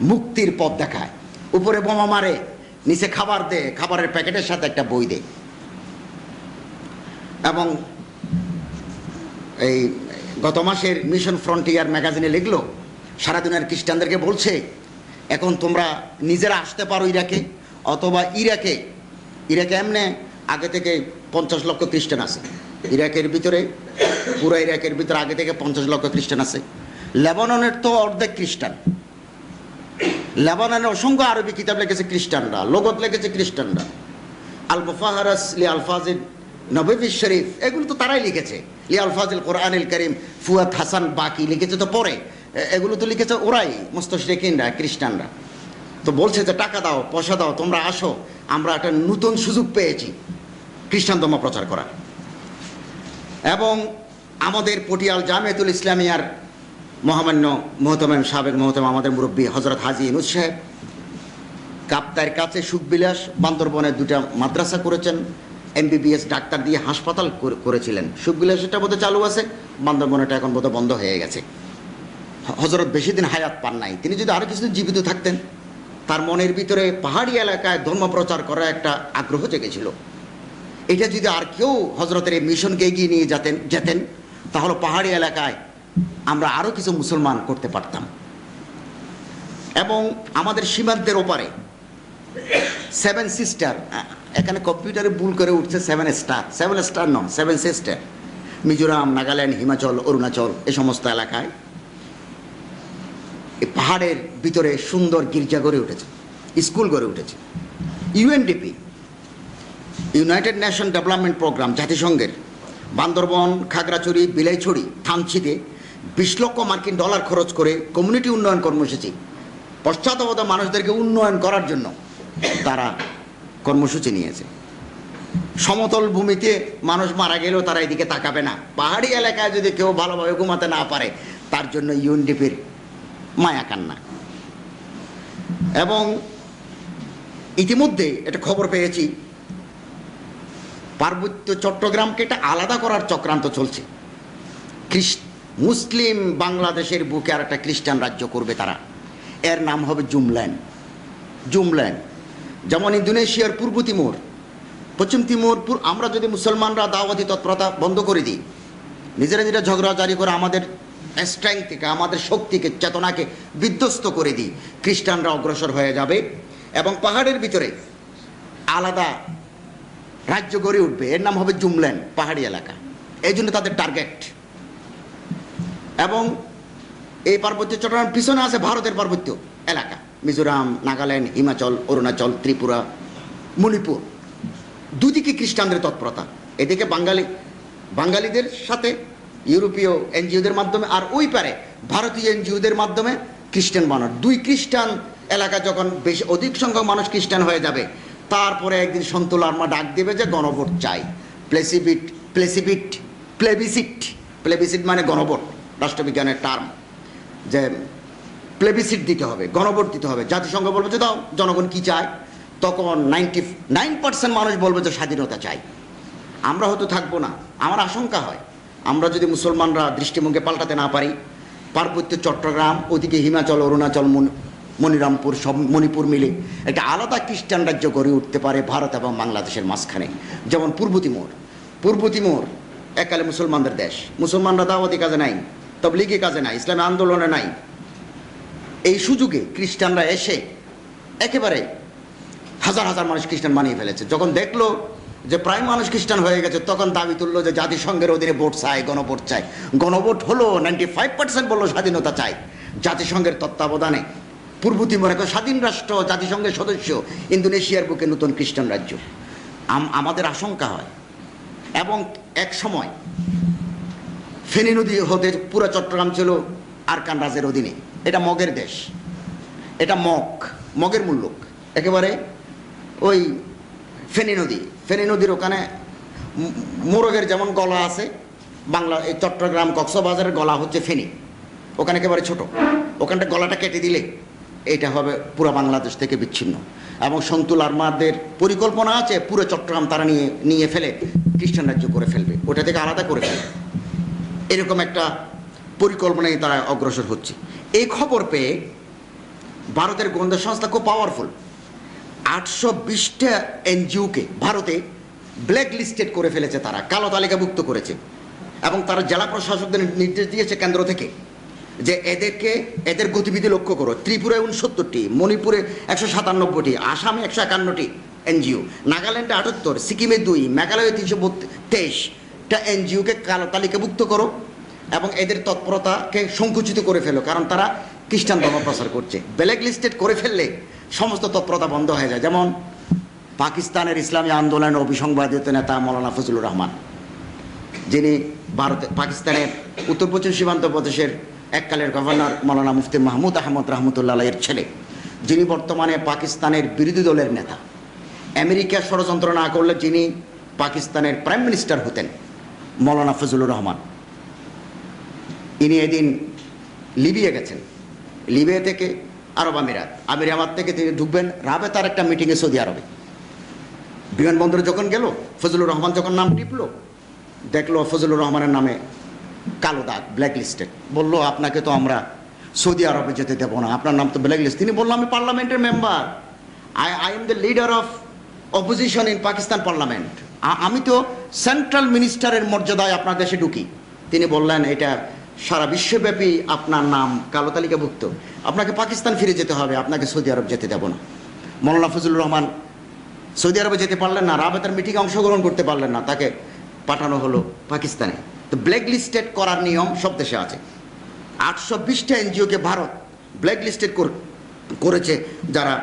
মুক্তির পথ দেখায়। উপরে বোমা মারে, নিচে খাবার দেয়, খাবারের প্যাকেটের সাথে একটা বই দেয়। এবং এই গত মাসের মিশন ফ্রন্টিয়ার ম্যাগাজিনে লিখলো সারা দুনিয়ার খ্রিস্টানদেরকে বলছে এখন তোমরা নিজেরা আসতে পারো ইরাকে, অথবা ইরাকে এমনি আগে থেকে 50 লক্ষ খ্রিস্টান আছে ইরাকের ভিতরে, পুরো ইরাকের ভিতরে আগে থেকে 50 লক্ষ খ্রিস্টান আছে। লেবাননের তো অর্ধেক খ্রিস্টান, লেবাননের অসংখ্য আরবি কিতাব লিখেছে খ্রিস্টানরা, লোগত লিখেছে খ্রিস্টানরা, আল মুফাহারাস লি আলফাজিল নববী শরীফ এগুলো তো তারাই লিখেছে, লি আলফাজিল কোরআনুল কারীম ফুয়াদ হাসান বাকি লিখেছে, তো পরে এগুলো তো লিখেছে ওরাই মুস্তাশরিকিনরা, খ্রিস্টানরা। তো বলছে যে টাকা দাও, পয়সা দাও, তোমরা আসো, আমরা একটা নতুন সুযোগ পেয়েছি খ্রিস্টান ধর্ম প্রচার করা। এবং আমাদের পটিয়াল জামিয়াতুল ইসলামিয়ার মহামান্য মোহতামিম সাবেক মোহতামিম আমাদের মুরব্বী হজরত হাজী ইউনুস সাহেব কাপ্তার কাছে সুখবিলাস বান্দরবনে 2টা মাদ্রাসা করেছেন, MBBS ডাক্তার দিয়ে হাসপাতাল করেছিলেন। সুখবিলাসটা বোধহয় চালু আছে, বান্দরবনেটা এখন বোধহয় বন্ধ হয়ে গেছে। হজরত বেশি দিন হায়াত পান নাই, তিনি যদি আরও কিছুদিন জীবিত থাকতেন, তার মনের ভিতরে পাহাড়ি এলাকায় ধর্ম প্রচার করার একটা আগ্রহ জেগেছিল। এটা যদি আর কেউ হজরতের এই মিশনকে এগিয়ে নিয়ে যেতেন তাহলে পাহাড়ি এলাকায় আমরা আরও কিছু মুসলমান করতে পারতাম। এবং আমাদের সীমান্তের ওপারে 7 সিস্টার, এখানে কম্পিউটারে ভুল করে উঠছে 7 স্টার নয়, 7 সিস্টার, মিজোরাম, নাগাল্যান্ড, হিমাচল, অরুণাচল এই সমস্ত এলাকায় এই পাহাড়ের ভিতরে সুন্দর গির্জা গড়ে উঠেছে, স্কুল গড়ে উঠেছে। UNDP United Nation Development Programme জাতিসংঘের বান্দরবন, খাগড়াছড়ি, বিলাইছড়ি, থানচিতে 20 লক্ষ মার্কিন ডলার খরচ করে কমিউনিটি উন্নয়ন কর্মসূচি, পশ্চাৎপদ মানুষদেরকে উন্নয়ন করার জন্য তারা কর্মসূচি নিয়েছে। সমতল ভূমিতে মানুষ মারা গেলেও তারা এদিকে তাকাবে না, পাহাড়ি এলাকায় যদি কেউ ভালোভাবে ঘুমাতে না পারে তার জন্য UNDPর মায়া কান্না। এবং ইতিমধ্যে একটা খবর পেয়েছি, পার্বত্য চট্টগ্রামকে এটা আলাদা করার চক্রান্ত চলছে। মুসলিম বাংলাদেশের বুকে আর একটা খ্রিস্টান রাজ্য করবে তারা, এর নাম হবে জুমল্যান্ড। যেমন ইন্দোনেশিয়ার পূর্ব তিমুর, পশ্চিম তিমুর, আমরা যদি মুসলমানরা দাওয়াতি তৎপরতা বন্ধ করে দিই, নিজেরা ঝগড়া জারি করে আমাদের স্ট্রেংথকে, আমাদের শক্তিকে, চেতনাকে বিধ্বস্ত করে দিই, খ্রিস্টানরা অগ্রসর হয়ে যাবে এবং পাহাড়ের ভিতরে আলাদা রাজ্য গড়ে উঠবে, এর নাম হবে জুমল্যান্ড, পাহাড়ি এলাকা। এই জন্য তাদের টার্গেট। এবং এই পার্বত্য চট্টগ্রাম পিছনে আছে ভারতের পার্বত্য এলাকা, মিজোরাম, নাগাল্যান্ড, হিমাচল, অরুণাচল, ত্রিপুরা, মণিপুর, দুদিকে খ্রিস্টানদের তৎপরতা। এদিকে বাঙালিদের সাথে ইউরোপীয় NGOদের মাধ্যমে, আর ওই পারে ভারতীয় NGOদের মাধ্যমে খ্রিস্টান বানানো। 2 খ্রিস্টান এলাকা যখন বেশি অধিক সংখ্যক মানুষ খ্রিস্টান হয়ে যাবে, তারপরে একদিন সন্তুল আর্মা ডাক দেবে যে গণভোট চাই, প্লেবিসিট মানে গণভোট, রাষ্ট্রবিজ্ঞানের টার্ম, যে প্লেবিসিট দিতে হবে, গণভোট দিতে হবে। জাতিসংঘ বলবে যে দাও জনগণ কি চায়, তখন 99% মানুষ বলবে যে স্বাধীনতা চাই। আমরা হয়তো থাকবো না। আমার আশঙ্কা হয় আমরা যদি মুসলমানরা দৃষ্টিভঙ্গি পাল্টাতে না পারি, পার্বত্য চট্টগ্রাম, ওদিকে হিমাচল, অরুণাচল, মনিরামপুর, সব মণিপুর মিলে একটা আলাদা খ্রিস্টান রাজ্য গড়ে উঠতে পারে ভারত এবং বাংলাদেশের মাঝখানে। যেমন পূর্ব তিমুর এককালে মুসলমানদের দেশ, মুসলমানরা দাওয়াতি কাজে নাই, তাবলীগি কাজে নাই, ইসলামী আন্দোলনে নাই। এই সুযোগে খ্রিস্টানরা এসে একেবারে হাজার হাজার মানুষ খ্রিস্টান বানিয়ে ফেলেছে। যখন দেখলো যে প্রায় মানুষ খ্রিস্টান হয়ে গেছে, তখন দাবি তুললো যে জাতিসংঘের অধীনে ভোট চাই, গণভোট চাই। গণভোট হলো, 95% বললো স্বাধীনতা চাই। জাতিসংঘের তত্ত্বাবধানে পূর্ব তিমুর এখন স্বাধীন রাষ্ট্র, জাতিসংঘের সদস্য, ইন্দোনেশিয়ার বুকে নতুন খ্রিস্টান রাজ্য। আমাদের আশঙ্কা হয়। এবং এক সময় ফেনী নদী হতে পুরো চট্টগ্রাম ছিল আরাকান রাজের অধীনে। এটা মগের দেশ, এটা মগের মুল্লুক, একেবারে ওই ফেনী নদীর ওখানে মোরগের যেমন গলা আছে, এই চট্টগ্রাম কক্সবাজারের গলা হচ্ছে ফেনী, ওখানে একেবারে ছোট। ওখানটা গলাটা কেটে দিলে এটা হবে পুরো বাংলাদেশ থেকে বিচ্ছিন্ন। এবং সন্তুল আর্মাদের পরিকল্পনা আছে পুরো চট্টগ্রাম তারা নিয়ে ফেলে খ্রিস্টান রাজ্য করে ফেলবে, ওটা থেকে আলাদা করে ফেলবে। এরকম একটা পরিকল্পনায় তারা অগ্রসর হচ্ছে। এই খবর পেয়ে ভারতের গোয়েন্দা সংস্থা খুব পাওয়ারফুল, 820টা NGOকে ভারতে ব্ল্যাক লিস্টেড করে ফেলেছে, তারা কালো তালিকাভুক্ত করেছে। এবং তারা জেলা প্রশাসকদের নির্দেশ দিয়েছে কেন্দ্র থেকে যে এদের গতিবিধি লক্ষ্য করো। ত্রিপুরায় 69টি, মণিপুরে 197টি, আসামে 151টি এনজিও, নাগাল্যান্ডে 78, সিকিমে 2, মেঘালয়ে 323টা এনজিওকে কালো তালিকাভুক্ত করো এবং এদের তৎপরতাকে সংকুচিত করে ফেলো, কারণ তারা খ্রিস্টান ধর্ম প্রচার করছে। ব্ল্যাক লিস্টেড করে ফেললে সমস্ত তৎপরতা বন্ধ হয়ে যায়। যেমন পাকিস্তানের ইসলামী আন্দোলনের অবিসংবাদিত নেতা মৌলানা ফজলুর রহমান, যিনি পাকিস্তানের উত্তর পশ্চিম সীমান্ত প্রদেশের এককালের গভর্নর মৌলানা মুফতি মাহমুদ আহমদ রহমতুল্লাহ এর ছেলে, যিনি বর্তমানে পাকিস্তানের বিরোধী দলের নেতা। আমেরিকা ষড়যন্ত্র না করলে যিনি পাকিস্তানের প্রাইম মিনিস্টার হতেন, মৌলানা ফজলুর রহমান, ইনি এদিন লিবিয়া গেছেন। লিবিয়া থেকে আরব আমিরাত থেকে তিনি ঢুকবেন রাবেতার একটা মিটিংয়ে সৌদি আরবে। বিমানবন্দরে যখন গেল, ফজলুর রহমান যখন নাম টিপলো, দেখলো ফজলুর রহমানের নামে কালো দাগ, ব্ল্যাক লিস্টেড। বললো আপনাকে তো আমরা সৌদি আরবে যেতে দেবো না, আপনার নাম তো ব্ল্যাক লিস্ট। তিনি বললো আমি পার্লামেন্টের member, I am the leader of opposition in Pakistan parliament, আমি তো সেন্ট্রাল মিনিস্টারের মর্যাদায় আপনার দেশে ঢুকি। তিনি বললেন এটা সারা বিশ্বব্যাপী আপনার নাম কালো তালিকাভুক্ত, আপনাকে পাকিস্তান ফিরে যেতে হবে, আপনাকে সৌদি আরব যেতে দেব না। মৌলানা ফজলুর রহমান সৌদি আরবে যেতে পারলেন না, রাবেতার মিটিংয়ে অংশগ্রহণ করতে পারলেন না, তাকে পাঠানো হলো পাকিস্তানে। তো ব্ল্যাক লিস্টেড করার নিয়ম সব দেশে আছে। 820টা এনজিওকে ভারত ব্ল্যাক লিস্টেড করেছে যারা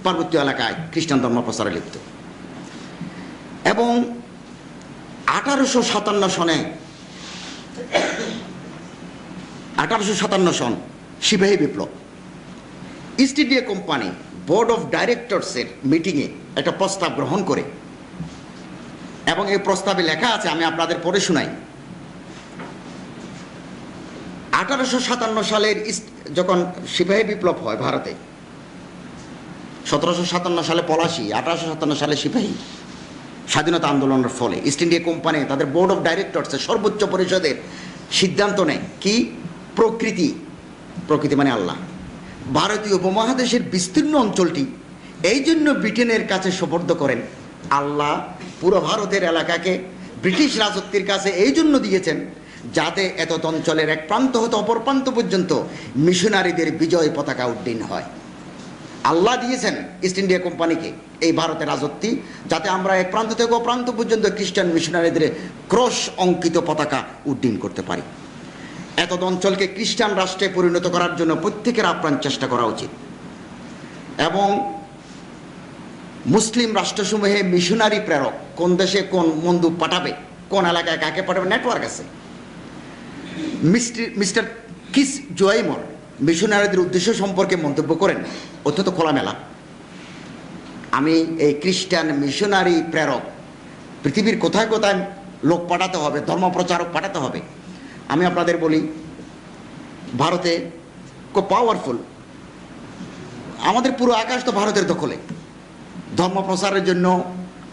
পার্বত্য এলাকায় খ্রিস্টান ধর্ম প্রচারে লিপ্ত। এবং 1857 সন সিপাহী বিপ্লব, East India Company board of ডাইরেক্টরসের মিটিংয়ে একটা প্রস্তাব গ্রহণ করে, এবং এই প্রস্তাবে লেখা আছে, আমি আপনাদের পড়ে শোনাই। 1857 সালের যখন সিপাহী বিপ্লব হয় ভারতে, 1757 সালে পলাশি, 1857 সালে সিপাহী স্বাধীনতা আন্দোলনের ফলে ইস্ট ইন্ডিয়া কোম্পানি তাদের বোর্ড অফ ডাইরেক্টরসের সর্বোচ্চ পরিষদের সিদ্ধান্ত নেয় কি, প্রকৃতি মানে আল্লাহ, ভারতীয় উপমহাদেশের বিস্তীর্ণ অঞ্চলটি এই জন্য ব্রিটেনের কাছে সোপর্দ করেন। আল্লাহ পুরো ভারতের এলাকাকে ব্রিটিশ রাজত্বের কাছে এই জন্য দিয়েছেন যাতে এত অঞ্চলের এক প্রান্ত হতে অপর প্রান্ত পর্যন্ত মিশনারিদের বিজয় পতাকা উড্ডীন হয়। আল্লাহ দিয়েছেন ইস্ট ইন্ডিয়া কোম্পানিকে এই ভারতের রাজত্বী, যাতে আমরা এক প্রান্ত থেকে অপ্রান্ত পর্যন্ত খ্রিস্টান মিশনারিদের ক্রস অঙ্কিত পতাকা উড্ডীন করতে পারি। এত অঞ্চলকে খ্রিস্টান রাষ্ট্রে পরিণত করার জন্য প্রত্যেকের আপ্রাণ চেষ্টা করা উচিত। এবং মুসলিম রাষ্ট্রসমূহে মিশনারি প্রেরক কোন দেশে কোন বন্ধু পাঠাবে, কোন এলাকায় কাকে পাঠাবে, নেটওয়ার্ক আছে। মিস্টার কিস জোয়াইমর মিশনারিদের উদ্দেশ্য সম্পর্কে মন্তব্য করেন অত্যন্ত খোলামেলা। আমি এই খ্রিস্টান মিশনারি প্রেরক পৃথিবীর কোথায় কোথায় লোক পাঠাতে হবে, ধর্মপ্রচারক পাঠাতে হবে। আমি আপনাদের বলি, ভারতে খুব পাওয়ারফুল, আমাদের পুরো আকাশ তো ভারতের দখলে। ধর্ম প্রচারের জন্য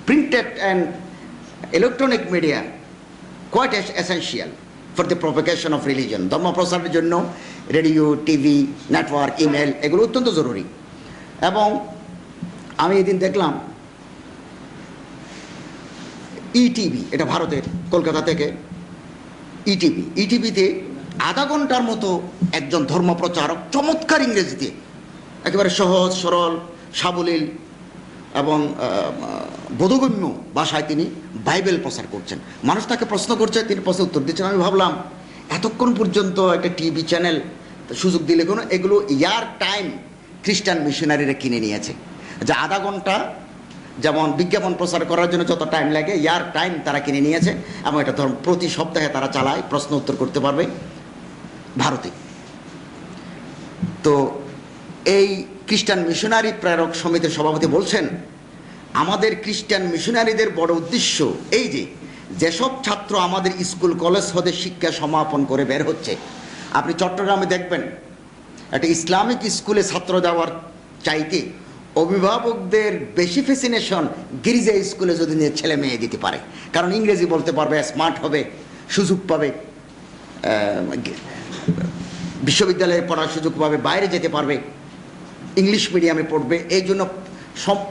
printed and electronic media quite essential for the propagation of religion. ধর্ম প্রচারের জন্য রেডিও, টিভি, নেটওয়ার্ক, ইমেল এগুলো অত্যন্ত জরুরি। এবং আমি এদিন দেখলাম ইটিভি, এটা ভারতের কলকাতা থেকে ইটিভিতে আধা ঘন্টার মতো একজন ধর্মপ্রচারক চমৎকার ইংরেজিতে একেবারে সহজ সরল সাবলীল এবং বোধগম্য ভাষায় তিনি বাইবেল প্রচার করছেন। মানুষ তাকে প্রশ্ন করছে, তিনি প্রশ্ন উত্তর দিচ্ছেন। আমি ভাবলাম এতক্ষণ পর্যন্ত একটা টিভি চ্যানেল সুযোগ দিলে কোনো, এগুলো ইয়ার টাইম খ্রিস্টান মিশনারিরা কিনে নিয়েছে, যে আধা ঘন্টা যেমন বিজ্ঞাপন প্রচার করার জন্য যত টাইম লাগে, ইয়ার টাইম তারা কিনে নিয়েছে। এবং এটা ধর্ম প্রতি সপ্তাহে তারা চালায়, প্রশ্ন উত্তর করতে পারবে ভারতে। তো এই খ্রিস্টান মিশনারি প্রেরক সমিতির সভাপতি বলছেন, আমাদের খ্রিস্টান মিশনারিদের বড় উদ্দেশ্য এই যে যেসব ছাত্র আমাদের স্কুল কলেজ হতে শিক্ষা সমাপন করে বের হচ্ছে, আপনি চট্টগ্রামে দেখবেন একটা ইসলামিক স্কুলে ছাত্র দেওয়ার চাইতে অভিভাবকদের বেশি ফ্যাসিনেশন গির্জা স্কুলে যদি নিয়ে ছেলে মেয়ে দিতে পারে, কারণ ইংরেজি বলতে পারবে, স্মার্ট হবে, সুযোগ পাবে, বিশ্ববিদ্যালয়ে পড়ার সুযোগ পাবে, বাইরে যেতে পারবে, ইংলিশ মিডিয়ামে পড়বে। এই জন্য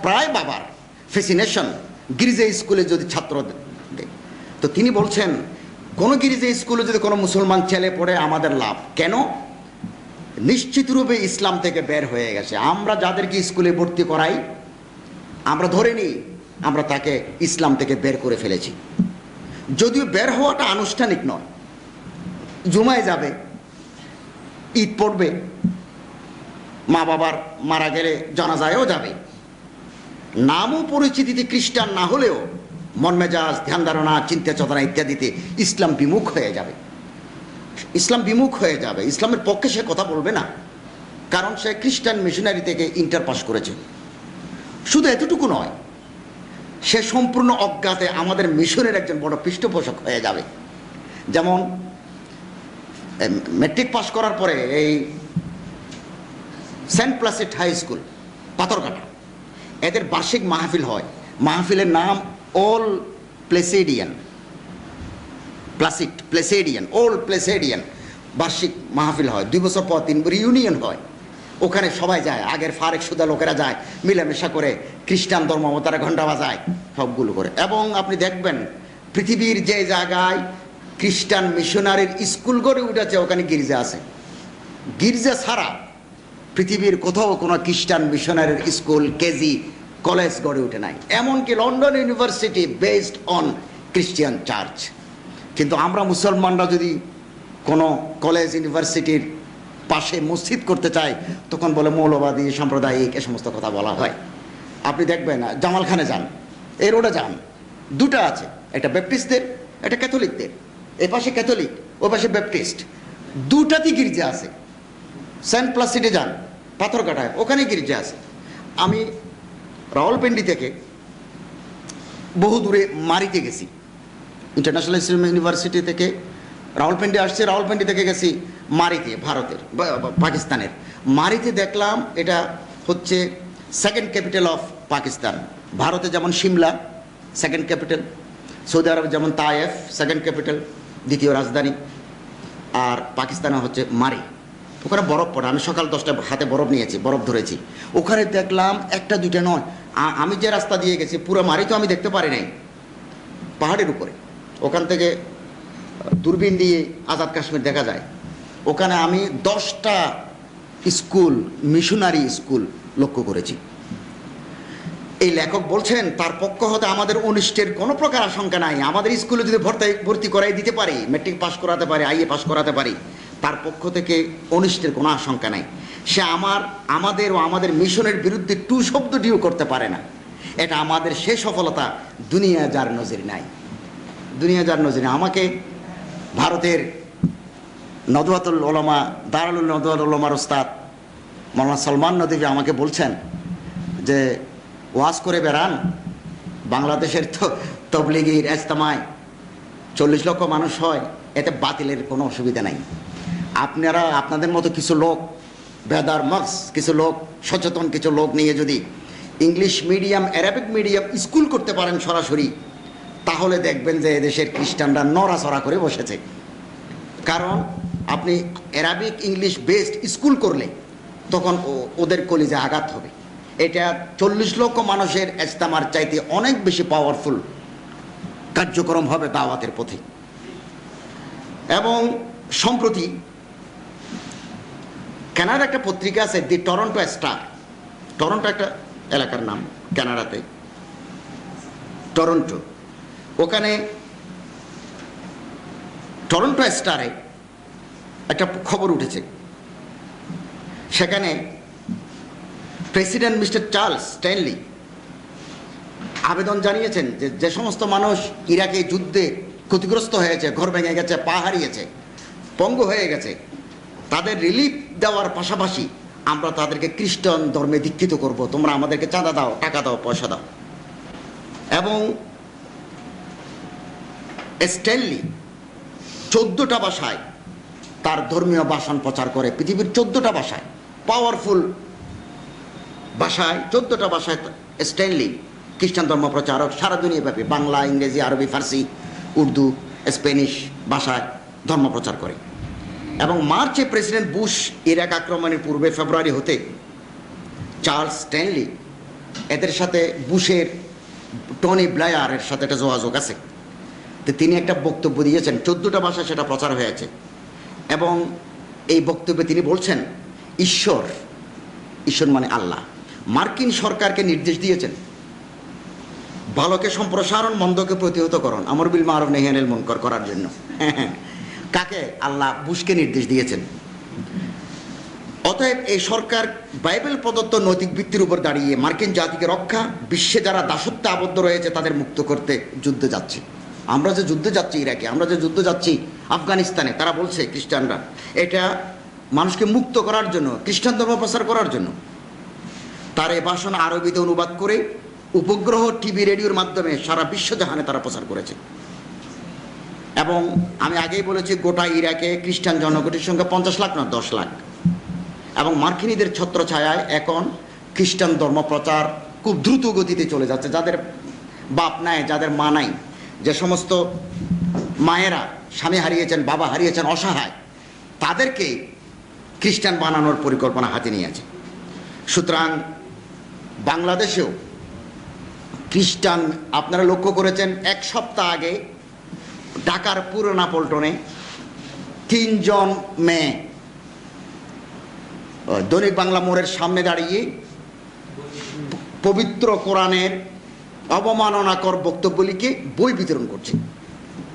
প্রায় বাবার ফ্যাসিনেশন গির্জা স্কুলে যদি ছাত্র দেয়। তো তিনি বলছেন কোনো গির্জা স্কুলে যদি কোনো মুসলমান ছেলে পড়ে আমাদের লাভ কেন? নিশ্চিত রূপে ইসলাম থেকে বের হয়ে গেছে। আমরা যাদেরকে স্কুলে ভর্তি করাই আমরা ধরে নিই আমরা তাকে ইসলাম থেকে বের করে ফেলেছি। যদিও বের হওয়াটা আনুষ্ঠানিক নয়, জুমায় যাবে, ঈদ পড়বে, মা বাবার মারা গেলে জানাজায়ও যাবে, নামও পরিচিতিতে খ্রিস্টান না হলেও মন মেজাজ, ধ্যান ধারণা, চিন্তা চেতনা ইত্যাদিতে ইসলাম বিমুখ হয়ে যাবে। ইসলাম বিমুখ হয়ে যাবে, ইসলামের পক্ষে সে কথা বলবে না, কারণ সে খ্রিস্টান মিশনারি থেকে ইন্টার পাস করেছে। শুধু এতটুকু নয়, সে সম্পূর্ণ অজ্ঞাতে আমাদের মিশনের একজন বড় পৃষ্ঠপোষক হয়ে যাবে। যেমন ম্যাট্রিক পাস করার পরে এই Saint Placid high school Patharghata, এদের বার্ষিক মাহফিল হয়। মাহফিলের নাম অল প্লেসেডিয়ান, ওল্ড প্লেসেডিয়ান বার্ষিক মাহফিল হয়। 2 বছর পর 3 রিউনিয়ন হয়। ওখানে সবাই যায়, আগের ফারেক সুদা লোকেরা যায়, মিলামেশা করে, খ্রিস্টান ধর্ম তারা ঘণ্টা বাজায়, সবগুলো করে। এবং আপনি দেখবেন পৃথিবীর যে জায়গায় খ্রিস্টান মিশনারির স্কুল গড়ে উঠেছে ওখানে গির্জা আছে। গির্জা ছাড়া পৃথিবীর কোথাও কোনো খ্রিস্টান মিশনারির স্কুল, কেজি, কলেজ গড়ে উঠে নাই। এমনকি London university based on Christian church. কিন্তু আমরা মুসলমানরা যদি কোনো কলেজ, ইউনিভার্সিটির পাশে মসজিদ করতে চাই তখন বলে মৌলবাদী, সাম্প্রদায়িক, এ সমস্ত কথা বলা হয়। আপনি দেখবেন জামালখানে যান, এই রোডে যান, দুটো আছে, একটা ব্যাপটিস্টদের, একটা ক্যাথলিকদের। এ পাশে ক্যাথলিক, ওই পাশে ব্যাপটিস্ট, দুটাতেই গির্জা আছে। সেন্ট প্লাসিডে যান, পাথরঘাটায়, ওখানে গির্জা আছে। আমি রাওয়ালপিন্ডি থেকে বহু দূরে মারিতে গেছি, ইন্টারন্যাশনাল ইসলামিক ইউনিভার্সিটি থেকে রাওয়ালপিন্ডি আসছে, রাওয়ালপিন্ডি থেকে গেছি মারিতে, ভারতের, পাকিস্তানের মারিতে। দেখলাম এটা হচ্ছে সেকেন্ড ক্যাপিটাল অফ পাকিস্তান। ভারতে যেমন সিমলা সেকেন্ড ক্যাপিটাল, সৌদি আরবে যেমন তায়েফ সেকেন্ড ক্যাপিটাল, দ্বিতীয় রাজধানী, আর পাকিস্তানে হচ্ছে মারি। ওখানে বরফ পড়ে। আমি সকাল 10টায় হাতে বরফ নিয়েছি, বরফ ধরেছি। ওখানে দেখলাম একটা দুইটা নয়, আমি যে রাস্তা দিয়ে গেছি পুরো মারি তো আমি দেখতে পারি নাই, পাহাড়ের উপরে। ওখান থেকে দূরবীন দিয়ে আজাদ কাশ্মীর দেখা যায়। ওখানে আমি 10টা স্কুল, মিশনারি স্কুল লক্ষ্য করেছি। এই লেখক বলছেন তার পক্ষ হতে আমাদের অনিষ্টের কোনো প্রকার আশঙ্কা নাই। আমাদের স্কুলে যদি ভর্তি করাই দিতে পারি, ম্যাট্রিক পাস করাতে পারি, আইএ পাস করাতে পারি, তার পক্ষ থেকে অনিষ্টের কোনো আশঙ্কা নাই। সে আমাদের ও আমাদের মিশনের বিরুদ্ধে টু শব্দটিও করতে পারে না। এটা আমাদের সে সফলতা দুনিয়া যার নজির নাই, দুনিয়া যার নজির নাই। আমাকে ভারতের নদওয়াতুল উলামা, দারুল নদওয়াতুল উলামার ওস্তাদ মৌলানা সলমান নদভী আমাকে বলছেন যে ওয়াজ করে বেড়ান, বাংলাদেশের তবলিগির ইজতেমায় 40 লক্ষ মানুষ হয়, এতে বাতিলের কোনো অসুবিধা নাই। আপনারা আপনাদের মতো কিছু লোক, বেদার মার্কস কিছু লোক, সচেতন কিছু লোক নিয়ে যদি English medium, Arabic medium school করতে পারেন সরাসরি, তাহলে দেখবেন যে এদেশের খ্রিস্টানরা নড়াচড়া করে বসেছে। কারণ আপনি অ্যারাবিক ইংলিশ বেসড স্কুল করলে তখন ওদের কলিজে আঘাত হবে। এটা 40 লক্ষ মানুষের ইজতেমার চাইতে অনেক বেশি পাওয়ারফুল কার্যক্রম হবে দাওয়াতের পথে। এবং সম্প্রতি কানাডার একটা পত্রিকা আছে, দি টরন্টো স্টার, টরন্টো একটা এলাকার নাম কানাডাতে, টরন্টো। ওখানে টরন্টো স্টারে একটা খবর উঠেছে, সেখানে প্রেসিডেন্ট মিস্টার চার্লস স্ট্যানলি আবেদন জানিয়েছেন যে যে সমস্ত মানুষ ইরাকে যুদ্ধে ক্ষতিগ্রস্ত হয়েছে, ঘর ভেঙে গেছে, পা হারিয়েছে, পঙ্গু হয়ে গেছে, তাদের রিলিফ দেওয়ার পাশাপাশি আমরা তাদেরকে খ্রিস্টান ধর্মে দীক্ষিত করব, তোমরা আমাদেরকে চাঁদা দাও, টাকা দাও, পয়সা দাও। এবং স্ট্যানলি 14টা ভাষায় তার ধর্মীয় ভাষণ প্রচার করে, পৃথিবীর 14টা ভাষায়, পাওয়ারফুল ভাষায়, 14টা ভাষায় স্ট্যানলি খ্রিস্টান ধর্ম প্রচারক, সারা দুনিয়াব্যাপী বাংলা, ইংরেজি, আরবি, ফার্সি, উর্দু, স্প্যানিশ ভাষায় ধর্ম প্রচার করে। এবং মার্চে প্রেসিডেন্ট বুশ ইরাক আক্রমণের পূর্বে ফেব্রুয়ারি হতে চার্লস স্ট্যানলি এদের সাথে বুশের টনি ব্লেয়ারের সাথে একটা যোগাযোগ আছে। তো তিনি একটা বক্তব্য দিয়েছেন, 14টা ভাষায় সেটা প্রচার হয়েছে, এবং এই বক্তব্যে তিনি বলছেন ঈশ্বর মানে আল্লাহ মার্কিন সরকারকে নির্দেশ দিয়েছেন ভালোকে সম্প্রসারণ, মন্দকে প্রতিহত করণ, আমর বিল মারুফ নাহি আনিল মুনকার করার জন্য। কাকে? আল্লাহ বুশকে নির্দেশ দিয়েছেন। অতএব এই সরকার বাইবেল প্রদত্ত নৈতিক ভিত্তির উপর দাঁড়িয়ে মার্কিন জাতিকে রক্ষা, বিশ্বে যারা দাসত্বে আবদ্ধ রয়েছে তাদের মুক্ত করতে যুদ্ধে যাচ্ছে। আমরা যে যুদ্ধে যাচ্ছি ইরাকে, আমরা যে যুদ্ধে যাচ্ছি আফগানিস্তানে, তারা বলছে খ্রিস্টানরা এটা মানুষকে মুক্ত করার জন্য, খ্রিস্টান ধর্ম প্রচার করার জন্য। তার এই ভাষণ আরবিতে অনুবাদ করে উপগ্রহ, টিভি, রেডিওর মাধ্যমে সারা বিশ্বজাহানে তারা প্রচার করেছে। এবং আমি আগেই বলেছি গোটা ইরাকে খ্রিস্টান জনগোষ্ঠীর সংখ্যা 50 লাখ না 10 লাখ, এবং মার্কিনীদের ছত্রছায়ায় এখন খ্রিস্টান ধর্ম প্রচার খুব দ্রুত গতিতে চলে যাচ্ছে। যাদের বাপ নাই, যাদের মা নাই, যে সমস্ত মায়েরা স্বামী হারিয়েছেন, বাবা হারিয়েছেন, অসহায়, তাদেরকে খ্রিস্টান বানানোর পরিকল্পনা হাতে নিয়েছে। সুতরাং বাংলাদেশেও খ্রিস্টান, আপনারা লক্ষ্য করেছেন 1 সপ্তাহ আগে ঢাকার পুরোনা পল্টনে 3 জন মেয়ে দৈনিক বাংলা মোড়ের সামনে দাঁড়িয়ে পবিত্র কোরআনের অবমাননাকর বক্তব্য লিখে বই বিতরণ করছে।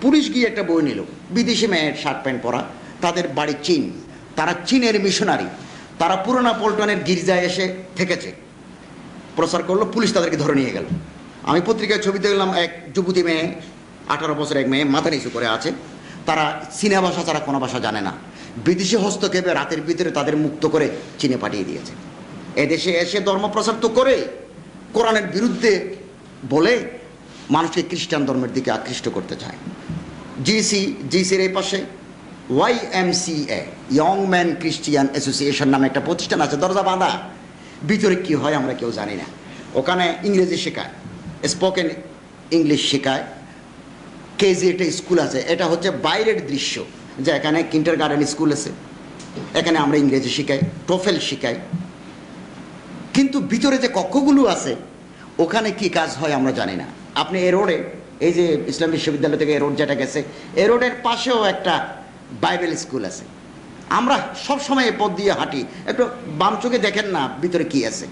পুলিশ গিয়ে একটা বই নিল, বিদেশি মেয়ের শার্ট প্যান্ট পরা, তাদের বাড়ি চীন, তারা চীনের মিশনারি, তারা পুরোনা পল্টনের গির্জায় এসে থেকেছে, প্রচার করলো, পুলিশ তাদেরকে ধরে নিয়ে গেল। আমি পত্রিকায় ছবি দেখলাম, এক যুবতী মেয়ে, 18 বছর এক মেয়ে, মাথা নিচু করে আছে, তারা চীনা ভাষা ছাড়া কোনো ভাষা জানে না। বিদেশি হস্তক্ষেপে রাতের ভিতরে তাদের মুক্ত করে চীনে পাঠিয়ে দিয়েছে। এদেশে এসে ধর্ম প্রচার তো করে, কোরআনের বিরুদ্ধে বলে মানুষকে খ্রিস্টান ধর্মের দিকে আকৃষ্ট করতে চায়। জিসির এই পাশে YMCA, young man Christian association নামে একটা প্রতিষ্ঠান আছে, দরজা বাঁধা, ভিতরে কি হয় আমরা কেউ জানি না। ওখানে ইংরেজি শেখায়, স্পোকেন ইংলিশ শেখায়, কেজি একটা স্কুল আছে। এটা হচ্ছে বাইরের দৃশ্য, যে এখানে কিন্ডারগার্টেন স্কুল আছে, এখানে আমরা ইংরেজি শিখাই, টোফেল শিখাই, কিন্তু ভিতরে যে কক্ষগুলো আছে ওখানে কি কাজ হয় আমরা জানি না। আপনি এ রোডে, এই যে ইসলাম বিশ্ববিদ্যালয় থেকে এ রোড যেটা গেছে, এ রোডের পাশেও একটা বাইবেল স্কুল আছে। আমরা সব সময় এ পথ দিয়ে হাঁটি, একটু বাম চোখে দেখেন না ভিতরে কি আছে,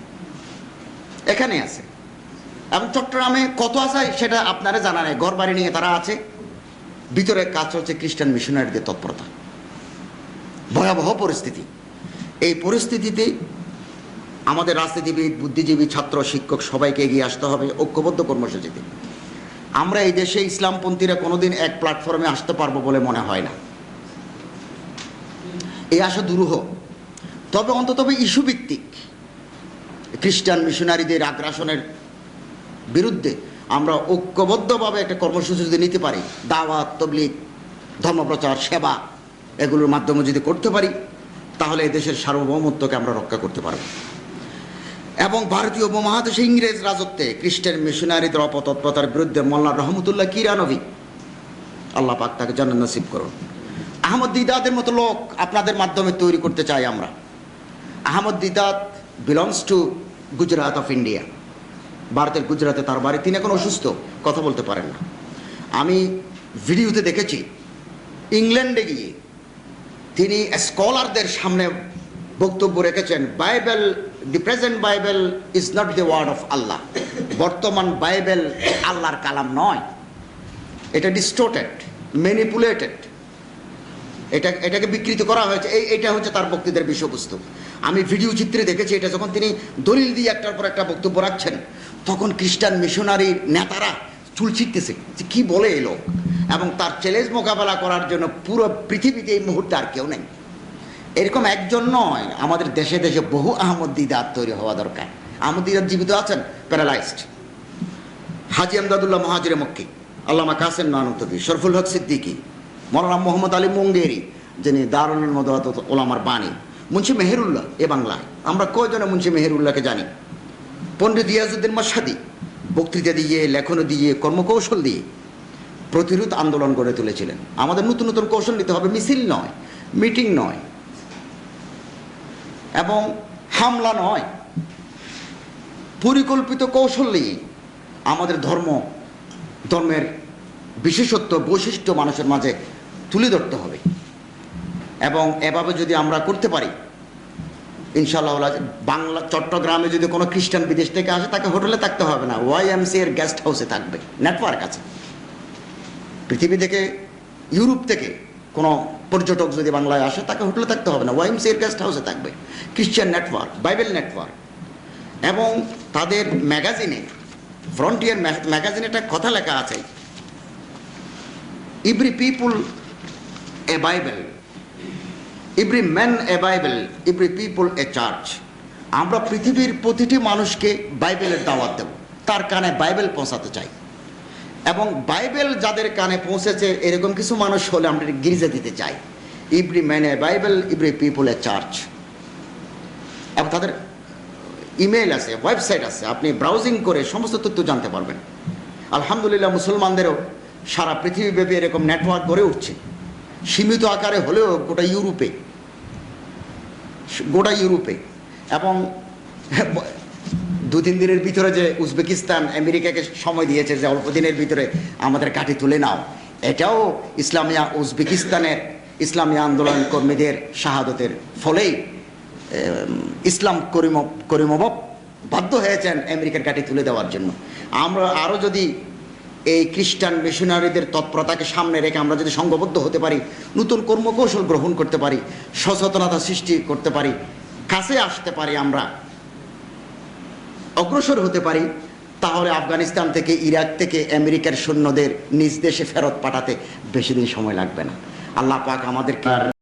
এখানে আছে। এবং চট্টগ্রামে কত আছে সেটা আপনারা জানা নেই, ঘর বাড়ি নিয়ে তারা আছে, ভিতরে কাজ হচ্ছে খ্রিস্টান মিশনারিদের তৎপরতা। ভয়াবহ পরিস্থিতি। এই পরিস্থিতিতে আমাদের রাজনীতিবিদ, বুদ্ধিজীবী, ছাত্র, শিক্ষক সবাইকে এগিয়ে আসতে হবে ঐক্যবদ্ধ কর্মসূচিতে। আমরা এই দেশে ইসলামপন্থীরা কোনোদিন এক প্ল্যাটফর্মে আসতে পারবো বলে মনে হয় না, এই আশা দুরূহ। তবে অন্তত ইস্যু ভিত্তিক খ্রিস্টান মিশনারিদের আগ্রাসনের বিরুদ্ধে আমরা ঐক্যবদ্ধভাবে একটা কর্মসূচি যদি নিতে পারি, দাওয়াত, তবলিগ, ধর্মপ্রচার, সেবা, এগুলোর মাধ্যমে যদি করতে পারি, তাহলে দেশের সার্বভৌমত্বকে আমরা রক্ষা করতে পারব। এবং ভারতীয় উপমহাদেশে ইংরেজ রাজত্বে খ্রিস্টান মিশনারিদের অপতৎপরতার বিরুদ্ধে মোল্লা রহমতুল্লাহ কিরানভি, আল্লাহ পাক তাকে জান্নাত নসিব করুন, আহমদ দিদাতের মতো লোক আপনাদের মাধ্যমে তৈরি করতে চাই আমরা। Ahmed Deedat belongs to Gujarat of India, ভারতের গুজরাটে তার বাড়ি। তিনি এখন অসুস্থ, কথা বলতে পারেন না। আমি ভিডিওতে দেখেছি ইংল্যান্ডে গিয়ে তিনি স্কলারদের সামনে বক্তব্য রেখেছেন, Bible, the present Bible is not the word of Allah. বর্তমান বাইবেল আল্লাহর কালাম নয়, এটা ডিস্টোর্টেড, ম্যানিপুলেটেড, এটাকে বিকৃত করা হয়েছে। এটা হচ্ছে তার বক্তৃতার বিষয়বস্তু। আমি ভিডিও চিত্রে দেখেছি এটা। যখন তিনি দলিল দিয়ে একটার পর একটা বক্তব্য রাখছেন, তখন খ্রিস্টান মিশনারি নেতারা চুল ছিটতেছে যে কী বলে এই লোক। এবং তার চ্যালেঞ্জ মোকাবেলা করার জন্য পুরো পৃথিবীতে এই মুহূর্তে আর কেউ নেই। এরকম একজন নয়, আমাদের দেশে দেশে বহু আহমদ দিদাত তৈরি হওয়া দরকার। আহমদ দিদাত জীবিত আছেন, প্যারালাইজড। হাজি আমদাদুল্লাহ মহাজিরে মক্কি, আল্লামা কাসেম নানুতবি, শরফুল হক সিদ্দিকী, মৌলানা মোহাম্মদ আলী মুঙ্গেরি, যিনি দারুল মদওয়াত ওলামার বাণী, মুন্সি মেহেরুল্লাহ, এ বাংলায় আমরা কয়জনে মুন্সি মেহেরুল্লাহকে জানি, পণ্ডিত ইয়াজউদ্দিন মাশহাদি, বক্তৃতা দিয়ে, লেখন দিয়ে, কর্মকৌশল দিয়ে প্রতিরোধ আন্দোলন গড়ে তুলেছিলেন। আমাদের নতুন নতুন কৌশল নিতে হবে, মিছিল নয়, মিটিং নয়, এবং হামলা নয়, পরিকল্পিত কৌশল নিয়ে আমাদের ধর্মের বিশেষত্ব বৈশিষ্ট্য মানুষের মাঝে তুলে ধরতে হবে। এবং এভাবে যদি আমরা করতে পারি, ইনশাআল্লাহ বাংলা চট্টগ্রামে যদি কোনো খ্রিস্টান বিদেশ থেকে আসে, তাকে হোটেলে থাকতে হবে না, YMCA এর গেস্ট হাউসে থাকবে, নেটওয়ার্ক আছে। পৃথিবী থেকে, ইউরোপ থেকে কোনো পর্যটক যদি বাংলায় আসে, তাকে হোটেলে থাকতে হবে না, YMCA এর গেস্ট হাউসে থাকবে। খ্রিস্টান নেটওয়ার্ক, বাইবেল নেটওয়ার্ক। এবং তাদের ম্যাগাজিনে, ফ্রন্টিয়ার ম্যাগাজিনে একটা কথা লেখা আছে, every people A Bible, every man a Bible, every people A church. আমরা পৃথিবীর প্রতিটি মানুষকে বাইবেলের দাওয়াত দেব, তার কানে বাইবেল পৌঁছাতে চাই। এবং বাইবেল যাদের কানে পৌঁছেছে এরকম কিছু মানুষ হলে আমরা গির্জা দিতে চাই। Every man a Bible, every people A church. এবং তাদের ইমেল আছে, ওয়েবসাইট আছে, আপনি ব্রাউজিং করে সমস্ত তথ্য জানতে পারবেন। আলহামদুলিল্লাহ, মুসলমানদেরও সারা পৃথিবীব্যাপী এরকম নেটওয়ার্ক গড়ে উঠছে, সীমিত আকারে হলেও গোটা ইউরোপে। এবং 2-3 দিনের ভিতরে যে উজবেকিস্তান আমেরিকাকে সময় দিয়েছে যে অল্প দিনের ভিতরে আমাদের কাঠি তুলে নাও, এটাও উজবেকিস্তানের ইসলামী আন্দোলন কর্মীদের শাহাদতের ফলেই ইসলাম করিমভ বাধ্য হয়েছেন আমেরিকার কাঠি তুলে দেওয়ার জন্য। আমরা আরও যদি এই খ্রিস্টান মিশনারিদের তৎপরতাকে সামনে রেখে আমরা যদি সংঘবদ্ধ হতে পারি, নতুন কর্মকৌশল গ্রহণ করতে পারি, সচেতনতা সৃষ্টি করতে পারি, কাছে আসতে পারি, আমরা অগ্রসর হতে পারি, তাহলে আফগানিস্তান থেকে, ইরাক থেকে আমেরিকার সৈন্যদের নিজ দেশে ফেরত পাঠাতে বেশি দিন সময় লাগবে না। আল্লাহ পাক আমাদেরকে